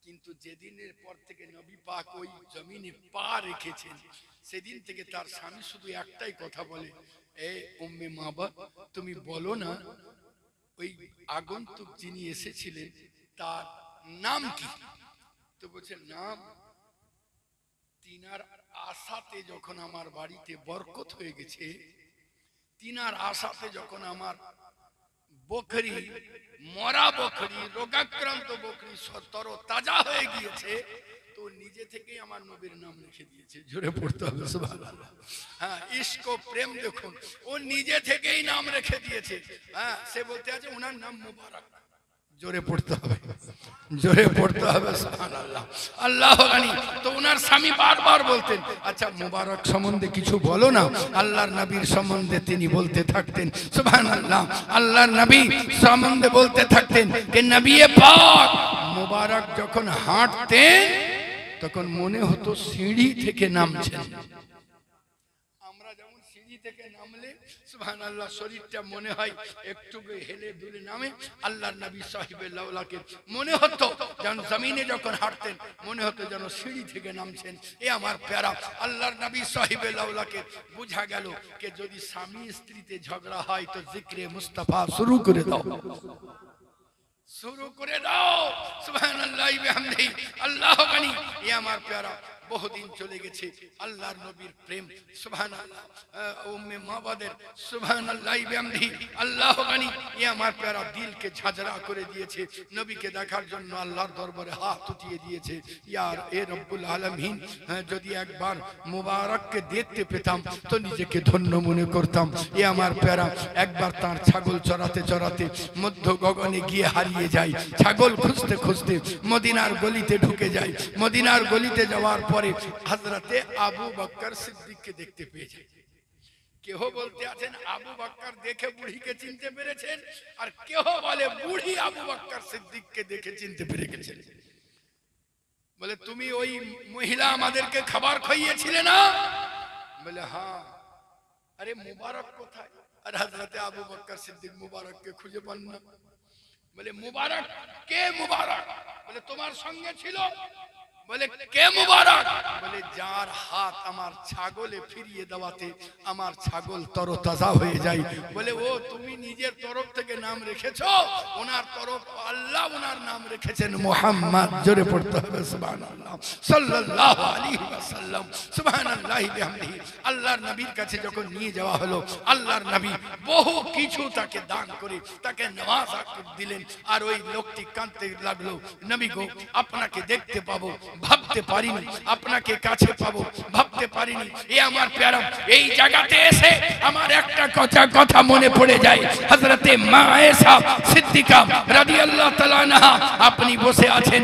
কিন্তু যেদিনের পর থেকে নবী পাক ওই জমিনে পা রেখেছেন সেদিন থেকে তার স্বামী শুধু একটাই কথা বলে এ উম্মে মাবা তুমি বলো না ওই আগন্তুক যিনি এসেছিলেন তার নাম কি? তো বলছে নাম তিনার আশাতে যখন আমার বাড়িতে বরকত হয়ে গেছে, তিনার আশাতে যখন আমার বকরি মরা বকরি রোগাক্রান্ত বকরি তর তাজা হয়ে গিয়েছে তো নিজে থেকেই আমার নবীর নাম লিখে দিয়েছে। জোরে পড়তে হবে সুবহানাল্লাহ। হ্যাঁ ইশক প্রেম দেখুন ও নিজে থেকেই নাম রেখে দিয়েছে। হ্যাঁ সে বলতে আছে ওনার নাম মুবারক। জোরে পড়তে হবে জোরে পড়তে হবে সুবহানাল্লাহ আল্লাহ গানি। তো ওনার স্বামী বারবার বলতেন আচ্ছা মুবারক সম্বন্ধে কিছু বলো না। আল্লাহর নবীর সম্বন্ধে তিনি বলতে থাকতেন সুবহানাল্লাহ। আল্লাহর নবী সম্বন্ধে বলতে থাকতেন যে নবী পাক মুবারক যখন হাঁটতেন তখন মনে হতো সিঁড়ি থেকে নামছেন। আমরা যেমন সিঁড়ি থেকে নামলে সুবহানাল্লাহ শরীরটা মনে হয় একটু হেলে দুলে নামে, আল্লাহর নবী সাহিবে লাউলাকে মনে হতো যেন জমিনে যখন হাঁটতেন মনে হতো যেন সিঁড়ি থেকে নামছেন। এ আমার প্যারা আল্লাহর নবী সাহিবে লাউলাকে বুঝা গেল যে যদি স্বামী স্ত্রীতে ঝগড়া হয় তো জিক্রে মুস্তাফা শুরু করে দাও শুরু করে দাও সুবহানাল্লাহি বিহামদিহি আল্লাহ গানি। এ আমার প্যারা বহুদিন চলে গেছে আল্লাহর নবীর প্রেম সুবহানাল্লাহ উম্মে মাবাদের সুবহানাল্লাহি বিহামদিহি আল্লাহ গানি। এ আমার প্যারা দিলকে ঝাঁঝরা করে দিয়েছে। নবীকে দেখার জন্য আল্লাহর দরবারে হাত উঠিয়ে দিয়েছে ইয়ার এ রব্বুল আলামিন যদি একবার মুবারককে দেখতে পেতাম তো নিজেকে ধন্য মনে করতাম। এ আমার প্যারা একবার তার ছাগল চরাতে চরাতে মধ্য গগনে গিয়ে হারিয়ে যায়। ছাগল খুঁজতে খুঁজতে মদিনার গলিতে ঢুকে যায়। মদিনার গলিতে যাওয়ার পরে হযরতে আবু বকর সিদ্দিককে দেখতে পেয়ে যায়। কেহ বলতে আছেন আবু বকর দেখে বুড়িকে চিনতে পেরেছেন আর কেহ বলে বুড়ি আবু বকর সিদ্দিককে দেখে চিনতে পেরে গেছেন। বলে তুমি ওই মহিলা আমাদেরকে খাবার খাইয়েছিলে না? বলে হ্যাঁ। আরে মুবারক কোথায়? আর হযরতে আবু বকর সিদ্দিক মুবারককে খুঁজে পান না। বলে মুবারক কে? মুবারক বলে তোমার সঙ্গে ছিল। বলে কে মুবারক? বলে যার হাত আমার ছাগলে ফিরিয়ে দেওয়াতে আমার ছাগল তরতাজা হয়ে যায়। বলে ও তুমি নিজের তরফ থেকে নাম রেখেছো? ওনার তরফ আল্লাহ ওনার নাম রেখেছেন মুহাম্মদ। জোরে পড়তে হবে সুবহানাল্লাহ সাল্লাল্লাহু আলাইহি ওয়াসাল্লাম সুবহানাল্লাহি বিহামদিহি। আল্লাহর নবীর কাছে যখন নিয়ে যাওয়া হলো আল্লাহর নবী বহু কিছু তাকে দান করে তাকে নওয়াজা দিলেন। আর ওই লোকটি কাঁদতে লাগলো নবী গো আপনাকে দেখতে পাবো ভাবতে পারিনি, আপনাকে কাছে পাবো ভাবতে পারিনি। এ আমার প্যারা এই জায়গাতে এসে আমার একটা কথা মনে পড়ে যায়। হযরতে মা আয়েশা সিদ্দিকা রাদিয়াল্লাহু তাআলা আনহা আপনি বসে আছেন,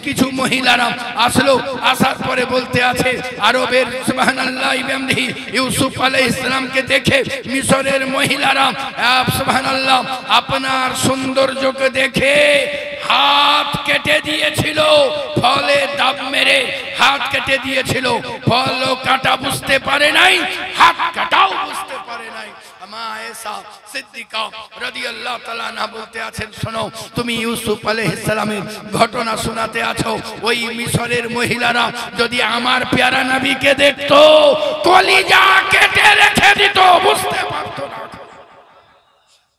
কিছু মহিলারা আসলো, আসার পরে বলতে আছে আরবের সুবহানাল্লাহি বিহামদিহি ইউসুফ আলাইহিস সালামকে দেখে মিশরের মহিলারা সুবহানাল্লাহ আপনার সৌন্দর্যকে দেখে হাত কেটে দিয়েছিল, ফলে দাব মেরে হাত কেটে দিয়েছিল। ফলও কাটা বুঝতে পারে নাই, হাত কাটাও বুঝতে পারে নাই। আয়েশা সিদ্দিকা রাদিয়াল্লাহু তাআলা আনহা বলতে আছেন, শোনো, তুমি ইউসুফ আলাইহিস সালামের ঘটনা শোনাতে আছো। ওই মিশরের মহিলারা যদি আমার প্যারা নবীকে দেখতো, কলিজা কেটে রেখে দিত, বুঝতে পারতো না,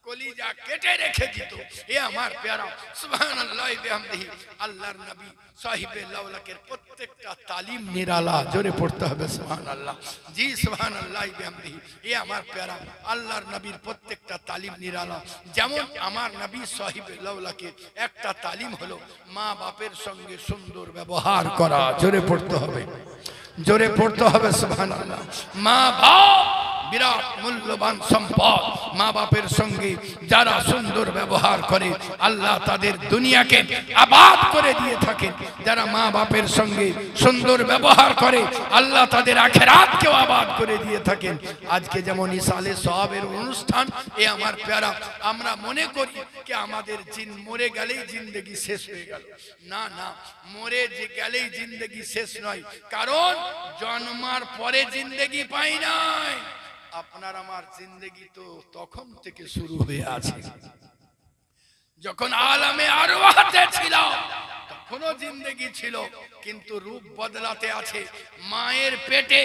কলিজা কেটে রেখে দিত। এ আমার প্যারা, সুবহানাল্লাহি বিহামদিহি। আল্লাহর নবী সাহিবে লাউলাকের প্রত্যেকটা তালিম নিরালা, জোরে পড়তে হবে সুবহানাল্লাহ। জি সুবহানাল্লাহি বিহামদিহি। এ আমার প্যারা, আল্লাহর নবীর প্রত্যেকটা তালিম নিরালা। যেমন আমার নবী সাহিবে লাউলাকে একটা তালিম হলো মা বাপের সঙ্গে সুন্দর ব্যবহার করা, জোরে পড়তে হবে, জোরে পড়তে হবে সুবহানাল্লাহ। মা বাপ বিরাট মূল্যবান সম্পদ। মা বাপের সঙ্গে যারা সুন্দর ব্যবহার করে আল্লাহ তাদের দুনিয়াকে আবাদ করে দিয়ে থাকেন। যারা মা বাপের সঙ্গে সুন্দর ব্যবহার করে আল্লাহ তাদের আখিরাতকেও আবাদ করে দিয়ে থাকেন। আজকে যেমন ইসালে সওয়াবের অনুষ্ঠান, এ আমার প্যারা, আমরা মনে করি যে আমাদের মরে গেলেই জিন্দেগি শেষ হয়ে গেল। না না, মরে যে গেলেই জিন্দেগি শেষ নয়, কারণ জন্মার পরে জিন্দেগি পাই নাই। আপনার আমার জিন্দেগি তো তখন থেকে শুরু হয়ে আছে। যখন আলামে আরওয়াতে ছিল তখনও জিন্দেগি ছিল, কিন্তু রূপ বদলাতে আছে। মায়ের পেটে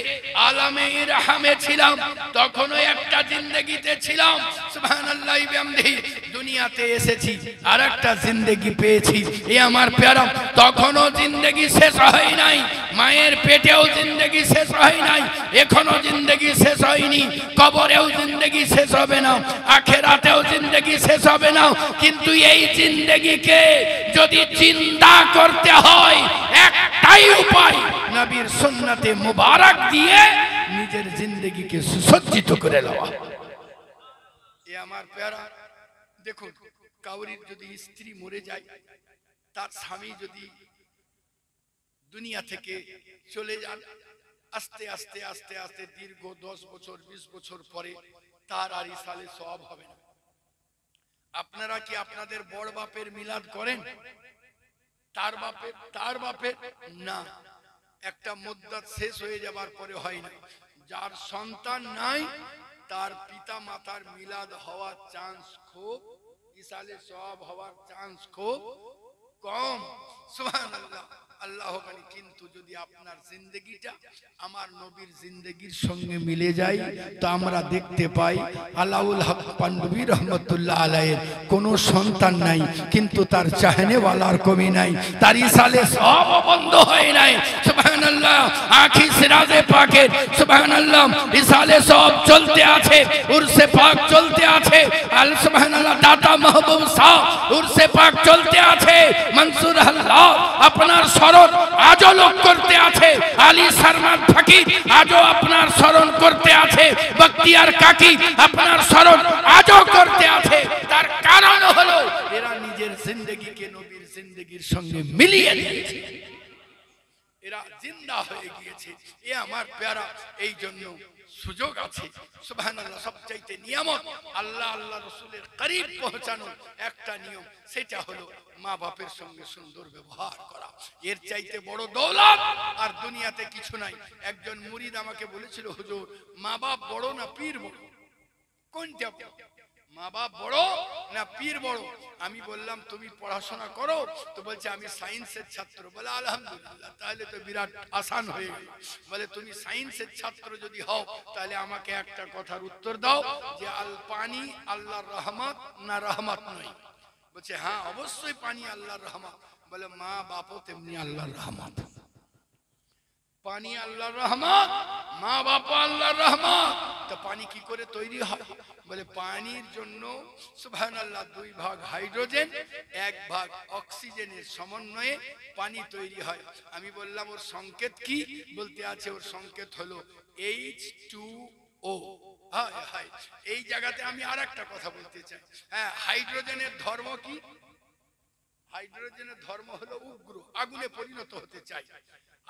আলামে ইরহামে ছিলাম, তখনও একটা জিন্দেগিতে ছিলাম, সুবহানাল্লাহি বিহামদিহি। দুনিয়াতে এসেছি আর একটা জিন্দেগি পেয়েছি। এ আমার প্যারা, তখনও জিন্দেগি শেষ হয় নাই, মায়ের পেটেও জিন্দেগি শেষ হয় নাই, এখনো জিন্দেগি শেষ হয়নি, কবরেও জিন্দেগি শেষ হবে না, আখিরাতেও জিন্দেগি শেষ হবে না। কিন্তু এই জিন্দেগিকে যদি জিন্দা করতে হয়, একটাই উপায়, নবীর সুন্নতে মুবারক দিয়ে নিজের জিন্দেগিকে সুসজ্জিত করে নেওয়া। এ আমার প্যারা, দেখুন, কাউরির যদি স্ত্রী মরে যায়, তার স্বামী যদি দুনিয়া থেকে চলে যান, আস্তে আস্তে আস্তে আস্তে দীর্ঘ 10 বছর 20 বছর পরে তার আর ইসালে সওয়াব হবে না। আপনারা কি আপনাদের বড় বাপের মিলাদ করেন? তার বাপের না, একটা মুদ্দাত শেষ হয়ে যাবার পরে হয় না। যার সন্তান নাই তার পিতা মাতার মিলাদ হওয়ার চান্স খুব, ইসালে সওয়াব হওয়ার চান্স খুব কম। সুবহানাল্লাহ, আল্লাহ বলে, কিন্তু যদি আপনার জিন্দেগিটা আমার নবীর জিন্দেগির সঙ্গে মিলে যায়, তো আমরা দেখতে পাই আলাউল হক পান্ডবী রহমতুল্লাহ আলাইহির কোনো সন্তান নাই, কিন্তু তার চাহনেওয়ালার কমি নাই, তার ইসালে সওয়াব বন্ধ হয় নাই। সুবহানাল্লাহ, আখি সিরাজে পাকের সুবহানাল্লাহ ইসালে সওয়াব চলতে আছে, উরসে পাক চলতে আছে, আল সুবহানাল্লাহ দাতা মাহবুব শাহ উরসে পাক চলতে আছে, মনসুর আল্লাহ আপনার স্মরণ আজও লোক করতে আছে, আলী শর্মা ফকির আজও আপনার স্মরণ করতে আছে, বখতিয়ার কাকি আপনার স্মরণ আজও করতে আছে। তার কারণ হলো এরা নিজের জিন্দেগিকে নবীর জিন্দেগির সঙ্গে মিলিয়ে দিয়েছে, এরা জিন্দা হয়ে গিয়েছে। এ আমার প্যারা, এই জন্য সুযোগ আছে। সুবহানাল্লাহ, সবচাইতে নিয়ামত আল্লাহ আল্লাহ রাসূলের করিব পৌঁছানোর একটা নিয়ম, সেটা হলো মা বাপের সঙ্গে সুন্দর ব্যবহার করা। এর চাইতে বড় দৌলত আর দুনিয়াতে কিছু নাই। একজন মুরিদ আমাকে বলেছিল, হুজুর, মা বাপ বড় না পীর বড়? কোনটা বড়, মা বাপ বড় না পীর বড়? আমি বললাম, তুমি পড়াশোনা করো? তো বলছে, আমি সায়েন্সের ছাত্র। বলে আলহামদুলিল্লাহ, তাহলে তো বিরাট আসান হয়ে গেল। বলে, তুমি সায়েন্সের ছাত্র যদি হও, তাহলে আমাকে একটা কথার উত্তর দাও যে আল পানি আল্লাহর রহমত না রহমত নয়? বলছে, হ্যাঁ অবশ্যই পানি আল্লাহর রহমত। বলে, মা বাপও তেমনি আল্লাহর রহমত। পানি আল্লাহর রহমত, মা বাপ আল্লাহর রহমত। তো পানি কি করে তৈরি হয়? বলে, পানির জন্য সুবহানাল্লাহ 2 ভাগ হাইড্রোজেন 1 ভাগ অক্সিজেনের সমন্বয়ে পানি তৈরি হয়। আমি বললাম, ওর সংকেত কি? বলতে আছে, ওর সংকেত হলো H2O। এই জায়গাতে আমি আর একটা কথা বলতে চাই। হ্যাঁ, হাইড্রোজেনের ধর্ম কি? হাইড্রোজেনের ধর্ম হলো উগ্র, আগুনে পরিণত হতে চাই।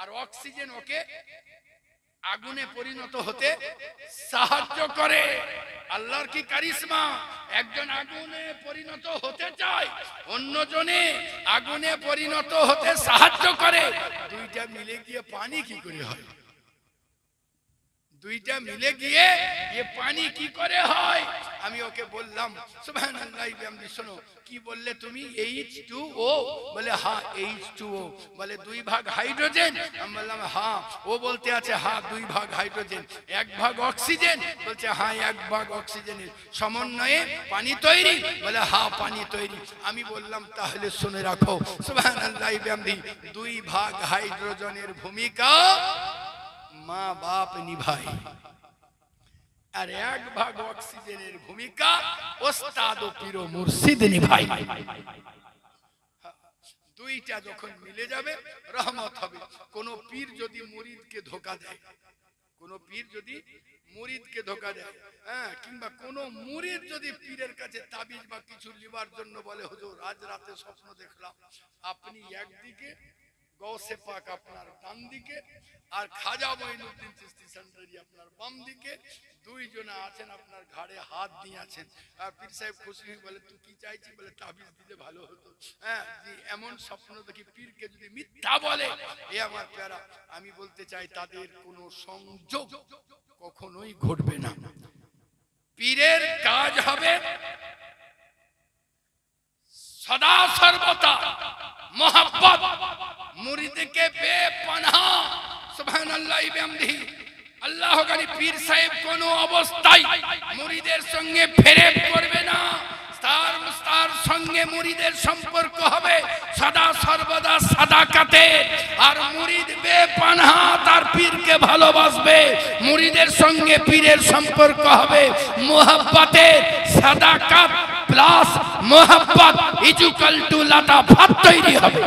আর অক্সিজেন ওকে আগুনে পরিণত হতে সাহায্য করে। আল্লাহর কি কারিশমা! একজন আগুনে পরিণত হতে চায়, অন্যজনে আগুনে পরিণত হতে সাহায্য করে। দুইটা মিলে গিয়ে পানি কি করে হয়? দুইটা মিলে গিয়ে এ পানি কি করে হয়? আমি ওকে বললাম সুবহানাল্লাহ বিহামদি, শোনো কি বললে তুমি, H2O? বলে হ্যাঁ H2O। বলে 2 ভাগ হাইড্রোজেন? আমি বললাম হ্যাঁ। ও বলতে আছে হ্যাঁ 2 ভাগ হাইড্রোজেন, 1 ভাগ অক্সিজেন? বলছে হ্যাঁ 1 ভাগ অক্সিজেনের সমন্বয়ে পানি তৈরি? বলে হ্যাঁ পানি তৈরি। আমি বললাম তাহলে শুনে রাখো সুবহানাল্লাহ বিহামদি, 2 ভাগ হাইড্রোজেনের ভূমিকা মা বাপ নিভায়, আর 1 ভাগ অক্সিজেনের ভূমিকা ওস্তাদ ও পীর ও মুর্শিদ নিভায়। দুইটা যখন মিলে যাবে রহমত হবে। কোন পীর যদি মুরিদকে ধোঁকা দেয়, কোন পীর যদি মুরিদকে ধোঁকা দেয়, হ্যাঁ, কিংবা কোন মুরিদ যদি পীরের কাছে তাবিজ বা কিছু লিবার জন্য বলে হুজুর আজ রাতে স্বপ্ন দেখলাম আপনি একদিকে, গৌসে পাক আপনার ডান দিকে, আর খাজা মঈনুদ্দিন চিশতি সেন্টারি আপনার বাম দিকে, দুইজনে আছেন আপনার ঘাড়ে হাত দিয়ে আছেন। আর পীর সাহেব খুশি হয়ে বলে তুই কি চাইছি? বলে তাবিজ দিলে ভালো হতো। হ্যাঁ, এমন স্বপ্ন দেখি পীরকে যদি মিথ্যা বলে, এ আমার প্যারা, আমি বলতে চাই তাদের কোনো সংযোগ কখনোই ঘটবে না। পীরের কাজ হবে সদা সর্বদা মোহাব্বত, মুরিদকে বেপনাহ সুবহানাল্লাহ বিহামদিহি। আল্লাহ গানি পীর সাহেব কোন অবস্থায় মুরিদের সঙ্গে ফেরেব করবে না। তার সঙ্গে মুরিদের সম্পর্ক হবে সদা সর্বদা সাদাকাতে, আর মুরিদ বেপনাহ তার পীরকে ভালোবাসবে। মুরিদের সঙ্গে পীরের সম্পর্ক হবে মোহাব্বতে, সাদাকাত প্লাস মোহাব্বত ইকুয়াল টু লাতাফাত তৈরি হবে,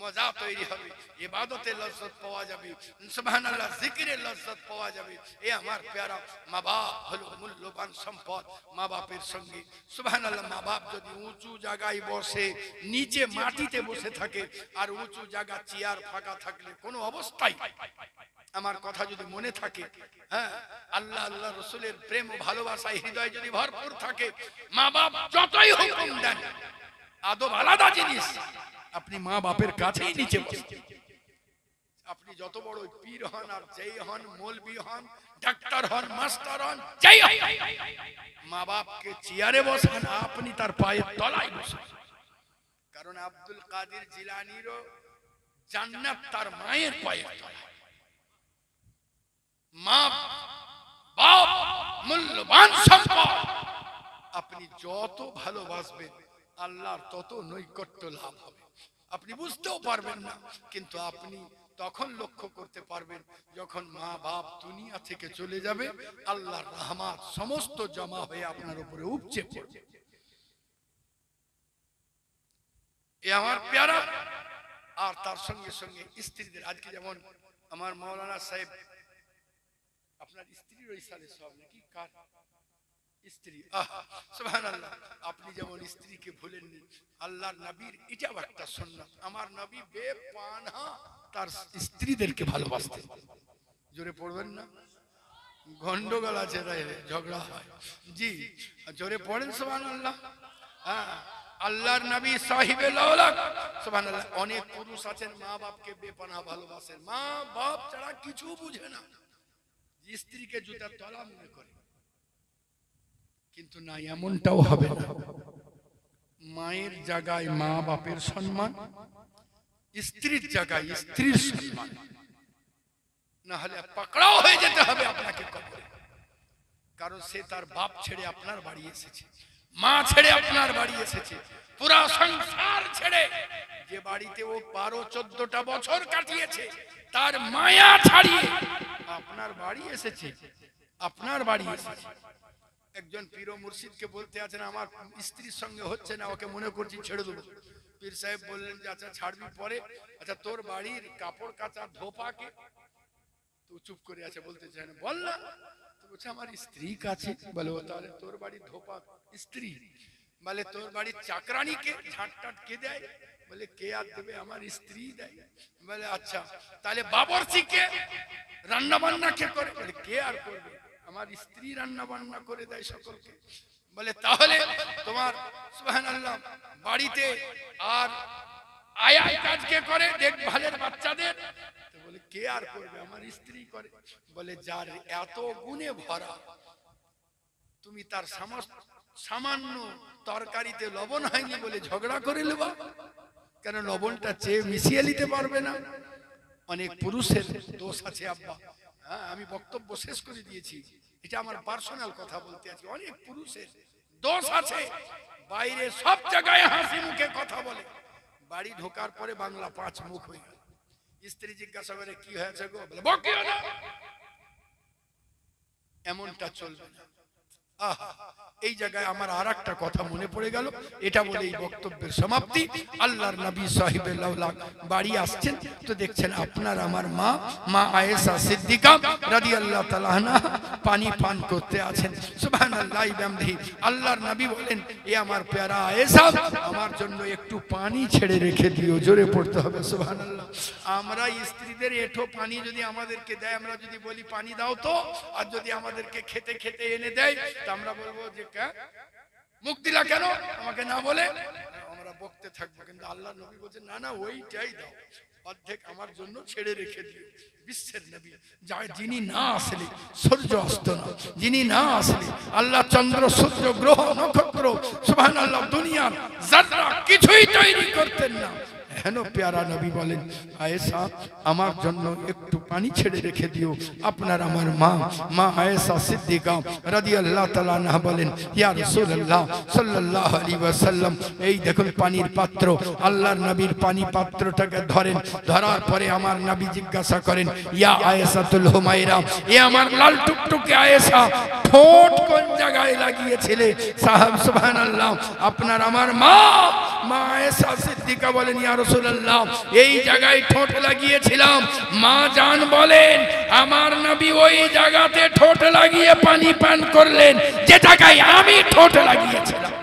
মজা তৈরি হবে, ইবাদতে লজ্জত পাওয়া যাবে, সুবহানাল্লাহ জিকিরে লজ্জত পাওয়া যাবে। এ আমার প্যারা, মা বাপ হলো মূল্যবান সম্পদ। মা বাপের সঙ্গে সুবহানাল্লাহ, মা বাপ যদি উঁচু জায়গায় বসে, নিচে মাটিতে বসে থাকে, আর উঁচু জায়গা চেয়ার ফাঁকা থাকলে কোনো অবস্থায়, আমার কথা যদি মনে থাকে, হ্যাঁ, আল্লাহ আল্লাহ রসুলের প্রেম ও ভালোবাসায় হৃদয় যদি ভরপুর থাকে, মা বাপ যতই হুকুম দেন, আদব আলাদা জিনিস, আপনি মা বাপের কাছেই নিচে বসেন। আপনি যত বড় পীর হন, আর যেই হন, মৌলবি হন, ডাক্তার হন, মাস্টার হন, যেই হন, মা বাপকে চেয়ারে বসান, আপনি তার পায়ের তলায় বসেন। কারণ আব্দুল কাদের জিলানীরও জান্নাত তার মায়ের পায়ের তলায়। মা বাপ মূল্যবান সম্পদ। আপনি যত ভালোবাসবেন আল্লাহর তত নৈকট্য লাভ হবে। আপনি বুঝতেও পারবেন না, কিন্তু আপনি তখন লক্ষ্য করতে পারবেন যখন মা বাপ দুনিয়া থেকে চলে যাবে, আল্লাহর রহমত সমস্ত জমা হয়ে আপনার উপরে উপচে পড়বে। এ আমার প্যারা। আর তার সঙ্গে সঙ্গে স্ত্রীদের, আজকে যেমন আমার মাওলানা সাহেব, আপনার স্ত্রীর ওই সালে সব নাকি কার স্ত্রী, সুবহানাল্লাহ, আপনি যেমন স্ত্রীকে ভুলেননি, আল্লাহর নবীর এটাও একটা সুন্নাত। আমার নবী বেপনাহ তার স্ত্রীদেরকে ভালোবাসতেন। জোরে পড়বেন না, গন্ডগোল আছে, তাই ঝগড়া হয়। জি, জোরে পড়েন সুবহানাল্লাহ। হ্যাঁ, আল্লাহর নবী সাহিবে লাওলাক সুবহানাল্লাহ। অনেক পুরুষ আছেন মা বাপকে বেপনাহ ভালোবাসেন, মা বাপ ছাড়া কিছু বুঝে না, স্ত্রীকে জুতার তলা মনে করে। কিন্তু না, এমনটাও হবে না। মায়ের জায়গায় মা বাপের সম্মান, স্ত্রীর জায়গায় স্ত্রীর সম্মান, না হলে পাকড়াও হয়ে যেতে হবে আপনাকে কবরে। কারণ সে তার বাপ ছেড়ে আপনার বাড়ি এসেছে, মা ছেড়ে আপনার বাড়ি এসেছে, পুরা সংসার ছেড়ে, যে বাড়িতে ও 12-14টা বছর কাটিয়েছে, তার মায়া ছাড়িয়ে আপনার বাড়ি এসেছে, আপনার বাড়ি এসেছে। একজন পীর ও মুর্শিদকে বলতে আছেন আমার স্ত্রীর সঙ্গে হচ্ছে না, ওকে মনে করছি ছেড়ে দেবো। পীর সাহেব বললেন যে আচ্ছা ছাড়বি পরে, আচ্ছা তোর বাড়ির কাপড় কাচা ধোপাকে, তো চুপ করে আছে, বলতে চায় না, বল না। তো বলছে আমার স্ত্রী কাছে। বলে ও তাহলে তোর বাড়ির ধোপা স্ত্রী? বলে তোর বাড়ির চাকরানিকে ঝাঁট টাট কে দেয়? বলে কে আর দেবে, আমার স্ত্রী দেয়। বলে আচ্ছা তাহলে বাবরচিকে রান্না বান্না কে করে? বলে কে আর করবে, আমার স্ত্রী রান্না বান্না করে দেয় সকলকে। বলে তাহলে তোমার সুবহানাল্লাহ বাড়িতে আর আয়া কাজ কে করে, দেখভালের বাচ্চাদের? তো বলে কে আর করবে, আমার স্ত্রী করে। বলে যার এত গুণে ভরা, তুমি তার সামান্য তরকারিতে লবণ হয়নি বলে ঝগড়া করে নেবা, কেন লবণটা চেয়ে মিশিয়ে নিতে পারবে না। অনেক পুরুষের দোষ আছে আব্বা। হ্যাঁ, আমি বক্তব্য শেষ করে দিয়েছি, এটা আমার পার্সোনাল কথা বলতে আছি। অনেক পুরুষের দোষ আছে, বাইরে সব জায়গায় হাসি মুখে কথা বলে, বাড়ি ঢোকার পরে বাংলা পাঁচ মুখ হয়ে গেল। স্ত্রী জিজ্ঞাসা করে কি হয়েছে গো, বলে বকিও না। এমনটা চলবে না। এই জায়গায় আমার আর একটা কথা মনে পড়ে গেল, এটা বলে এই বক্তব্যের সমাপ্তি। আল্লাহর নবী সাহিবে লাউলাক বাড়ি আসছেন, তো দেখছেন আপনার আমার মা আয়েশা সিদ্দিকা রাদিয়াল্লাহু তাআলা আনহা পানি পান করতে আছেন। সুবহানাল্লাহি বিহামদিহি। আল্লাহর নবী বলেন, এ আমার প্যারা আয়েশা, আমার জন্য একটু পানি ছেড়ে রেখে দিও। জোরে পড়তে হবে সুবহানাল্লাহ। আমরা স্ত্রীদের এঁঠো পানি যদি আমাদেরকে দেয়, আমরা যদি বলি পানি দাও তো, আর যদি আমাদেরকে খেতে খেতে এনে দেয়, তো আমরা বলবো যে মুখ দিলা কেন আমাকে না বলে, আমরা বকতে থাকবো। কিন্তু আল্লাহ নবী বলছেন না না, ওইটাই দাও, অর্ধেক আমার জন্য ছেড়ে রেখে দিও। বিশ্বের নবী, যিনি না আসলে সূর্য অস্ত না, যিনি না আসলে আল্লাহ চন্দ্র সূর্য গ্রহ নক্ষত্র সুবহানাল্লাহ দুনিয়ার যারা কিছুই তৈরি করতেন না, হেন প্যারা নবী বলেন, আয়েশা আমার জন্য একটু পানি ছেড়ে রেখে দিও। আপনার আমার মা আয়েশা সিদ্দিকা রাদিয়াল্লাহু তাআলা আনহা বলেন, ইয়া রাসূলুল্লাহ সাল্লাল্লাহু আলাইহি ওয়াসাল্লাম, এই দেখুন পানির পাত্র। আল্লাহর নবীর পানি পাত্রটাকে ধরেন, ধরার পরে আমার নবী জিজ্ঞাসা করেন, ইয়া আয়েশাতুল হুমায়রা, এ আমার লাল টুকটুকে আয়েশা, ঠোঁট কোন জায়গায় লাগিয়েছিলে? সাহাব সুবহানাল্লাহ, আপনার আমার মা আয়েশা সিদ্দিকা বলেন, ইয়া রাসূলুল্লাহ, এই জায়গায় ঠোঁট লাগিয়েছিলাম। মা জান বলেন, আমার নবী ওই জায়গাতে ঠোঁট লাগিয়ে পানি পান করলেন যে জায়গায় আমি ঠোঁট লাগিয়েছিলাম।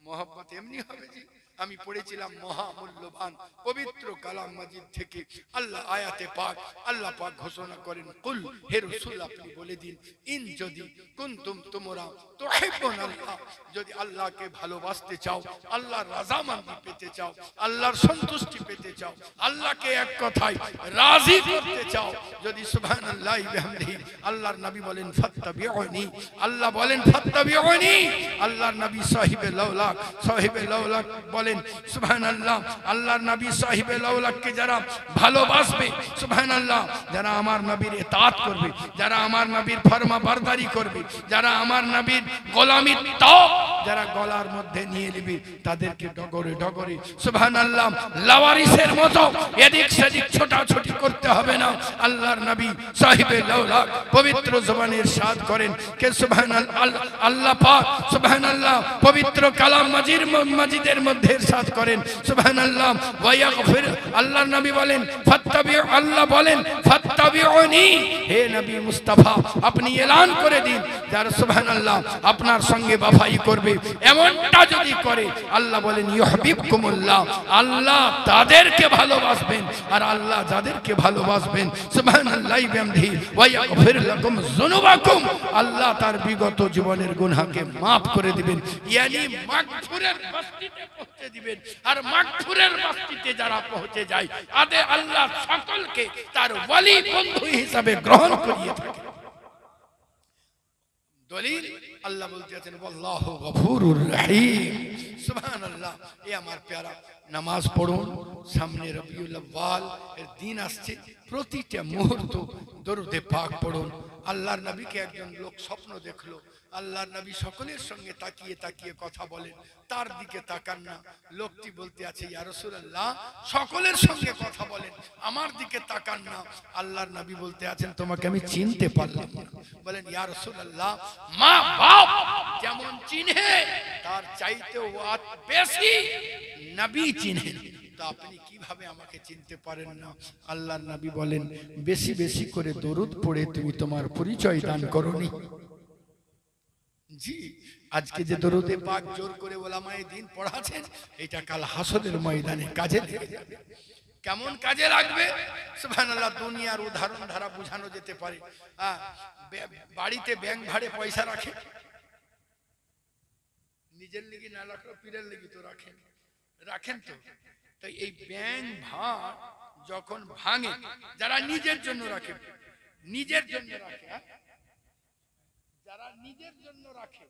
মহব্বত এমনি হবে জি। আমি পড়েছিলাম মহামূল্যবান পবিত্র কালাম মাজিদ থেকে আল্লাহ আয়াতে পাক, আল্লাহ পাক ঘোষণা করেন, কুল, হে রাসূল আপনি বলে দিন, ইন যদি কুনতুম তোমরা তুহিব্বুন আল্লাহ, যদি আল্লাহকে ভালোবাসতে চাও, আল্লাহর রাজামন্দি পেতে চাও, আল্লাহর সন্তুষ্টি পেতে চাও, আল্লাহকে এক কথায় রাজি করতে চাও, যদি সুবহানাল্লাহি বিহামদিহি, আল্লাহর নবী বলেন ফাত্তাবিউনি, আল্লাহ বলেন ফাত্তাবিউনি। আল্লাহর নবী সাহিবে লাউলাক বলেন সুবহানাল্লাহ, আল্লাহর নবী সাহিবে লাউলাককে যারা ভালোবাসবে, সুবহানাল্লাহ, যারা আমার নবীর ইতাআত করবে, যারা আমার নবীর ফরমাবরদারি করবে, যারা আমার নবীর গোলামি তাও যারা গলার মধ্যে নিয়ে নেবে, তাদেরকে ডগরে ডগরে সুবহানাল্লাহ লাওয়ারিসের মতো এদিক সেদিক ছোটাছুটি করতে হবে না। আল্লাহর নবী সাহিবে লাউলাক পবিত্র জবানের ইরশাদ করেন কে সুবহানাল্লাহ, আল্লাহ পাক সুবহানাল্লাহ পবিত্র কালাম মাজিদের মধ্যে ইরশাদ করেন সুবহানাল্লাহ, ওয়া ইয়াগফির, আল্লাহর নবী বলেন ফাত্তাবিউ, আল্লাহ বলেন ফাত্তাবিউনি, হে নবী মুস্তাফা আপনি এলান করে দিন যারা সুবহানাল্লাহ আপনার সঙ্গে বাফাই করবে, এমনটা যদি করে আল্লাহ বলেন ইউহিব্বুকুমুল্লাহ, আল্লাহ তাদেরকে ভালোবাসবেন, আর আল্লাহ যাদেরকে ভালোবাসবেন সুবহানাল্লাহি বিহামদিহি ওয়া ইয়াগফির লাকুম যুনুবাকুম, আল্লাহ তার বিগত জীবনের গুনাহকে maaf করে দিবেন, ইয়ানি মাগফিরের বস্তিতে পৌঁছে দিবেন। আর মাগফিরের বস্তিতে যারা পৌঁছে যায়, আদে আল্লাহ সকলকে তার ওয়ালি বন্ধু হিসাবে গ্রহণ করিয়ে থাকে। দলিল আল্লাহ বলতে আছেন আল্লাহু গফুরুর রহিম। সুবহানাল্লাহ। এ আমার প্যারা, নামাজ পড়ুন, সামনে রবিউল আউয়াল এর দিন আসছে, প্রতিটা মুহূর্ত দরুদে পাক পড়ুন। আল্লাহর নবীকে একজন লোক স্বপ্ন দেখলো, আল্লাহর নবী সকলের সঙ্গে তাকিয়ে তাকিয়ে কথা বলেন, তার দিকে তাকান না। লোকটি বলতে আছে, ইয়া রাসূলুল্লাহ সকলের সঙ্গে কথা বলেন, আমার দিকে তাকান না। আল্লাহর নবী বলতে আছেন, তোমাকে আমি চিনতে পারলাম না। বলেন, ইয়া রাসূলুল্লাহ মা বাপ যেমন চিনে তার চাইতেও বেশি নবী চিনেন, তো আপনি কিভাবে আমাকে চিনতে পারেন না? আল্লাহর নবী বলেন, বেশি বেশি করে দরুদ পড়ে তুমি তোমার পরিচয় দান করোনি। জি, আজকে যে দরুদে পাক জোর করে ওলামায়ে দ্বীন পড়াছেন, এটা কাল হাসরের ময়দানে কাজে লেগে যাবে। কেমন কাজে লাগবে? সুবহানাল্লাহ। দুনিয়ার উদাহরণ ধারা বোঝানো যেতে পারে। বাড়িতে ব্যাংক ভাড়ে পয়সা রাখে, নিজের লিগি না রাখলেও পীরের লিগি তো রাখেন তো। তো এই ব্যাংক ভাড় যখন ভাঙে, যারা নিজের জন্য রাখে, নিজের জন্য রাখে, যারা যারা নিজের জন্য রাখে,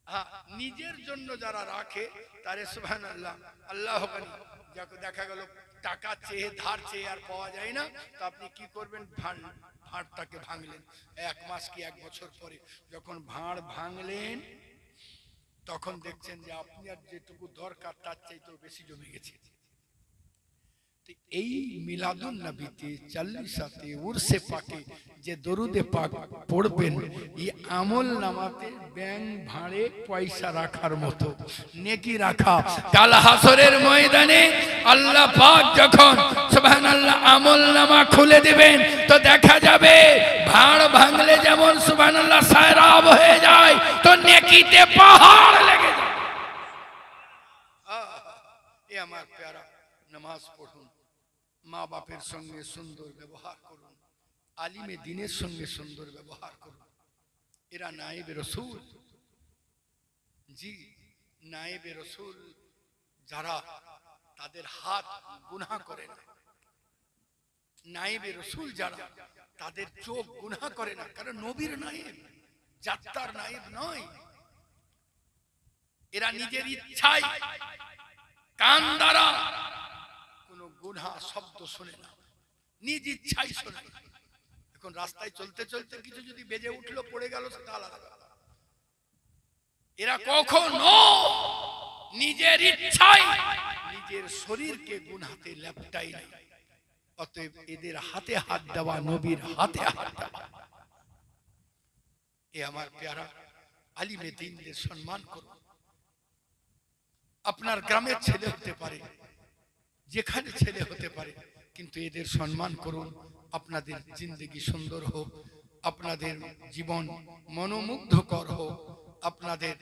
হ্যাঁ নিজের জন্য যারা রাখে তারে সুবহানাল্লাহ আল্লাহ গানি, যাকে দেখা গেল টাকা চেয়ে ধার চেয়ে আর পাওয়া যায় না, তো আপনি কি করবেন, ভাঁড়টাকে ভাঙলেন, 1 মাস কি 1 বছর পরে যখন ভাঁড় ভাঙলেন তখন দেখছেন যে আপনি আর যেটুকু দরকার তার চাইতেও বেশি জমে গেছে। এই মিলাদুন নবীতে, চাল্লিশাতে, উরসে পাকে যে দরুদে পাক পড়বেন, এই আমল নামাতে ব্যাংক ভাঁড়ে পয়সা রাখার মতো নেকি রাখা। কাল হাসরের ময়দানে আল্লাহ পাক যখন সুবহানাল্লাহ আমল নামা খুলে দিবেন তো দেখা যাবে ভাঁড় ভাঙলে যেমন সুবহানাল্লাহ সায়রাব হয়ে যায়, তো নেকিতে পাহাড় লেগে যায়। এ আমার প্যারা, নামাজ পড়ুন, মা বাপের সঙ্গে সুন্দর ব্যবহার করুন, আলিমে দ্বীনের সঙ্গে সুন্দর ব্যবহার করুন। এরা নায়েবে রাসূল, জি নায়েবে রাসূল যারা, তাদের হাত গুনাহ করে না। নায়েবে রাসূল যারা, তাদের চোখ গুনাহ করে না, কারণ নবীর নায়েব, যাত্রার নায়েব নয়। এরা নিজের ইচ্ছায় কান দ্বারা কোনো গুনাহ শব্দ শোনে না, নিজ ইচ্ছায় শোনে। এখন রাস্তায় চলতে চলতে কিছু যদি বেজে উঠলো, পড়ে গেল, সেটা আলাদা কথা। এরা কখনো নিজের ইচ্ছায় নিজের শরীরকে গুনাহতে লেপটাই নাই। অতএব এদের হাতে হাত দেওয়া নবীর হাতে হাত দেওয়া। এ আমার প্যারা, আলিমে দ্বীনদের সম্মান করুন। আপনার গ্রামের ছেলে হতে পারে, যেখানে ছেলে হতে পারে, কিন্তু এদের সম্মান করুন। আপনাদের জিন্দেগি সুন্দর হোক, আপনাদের জীবন মনোমুগ্ধকর হোক, আপনাদের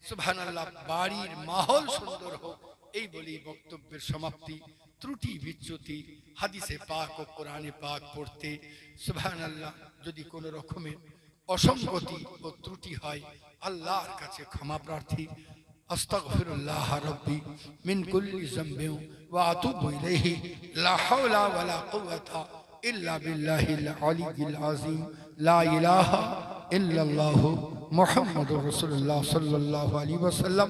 সুবহানাল্লাহ বাড়ির মাহল সুন্দর হোক। এই বলেই বক্তব্যের সমাপ্তি। ত্রুটি বিচ্যুতি হাদিসে পাক ও কোরআনে পাক পড়তে সুবহানাল্লাহ যদি কোনো রকমের অসঙ্গতি ও ত্রুটি হয়, আল্লাহর কাছে ক্ষমা প্রার্থী। আস্তাগফিরুল্লাহ রাব্বি মিন কুল্লি যামবিন ওয়া আতুবু ইলাইহি, লা হাওলা ওয়ালা কুওয়াতা ইল্লা বিল্লাহিল আলিয়্যিল আযীম, লা ইলাহা ইল্লাল্লাহু মুহাম্মাদুর রাসূলুল্লাহ সাল্লাল্লাহু আলাইহি ওয়াসাল্লাম।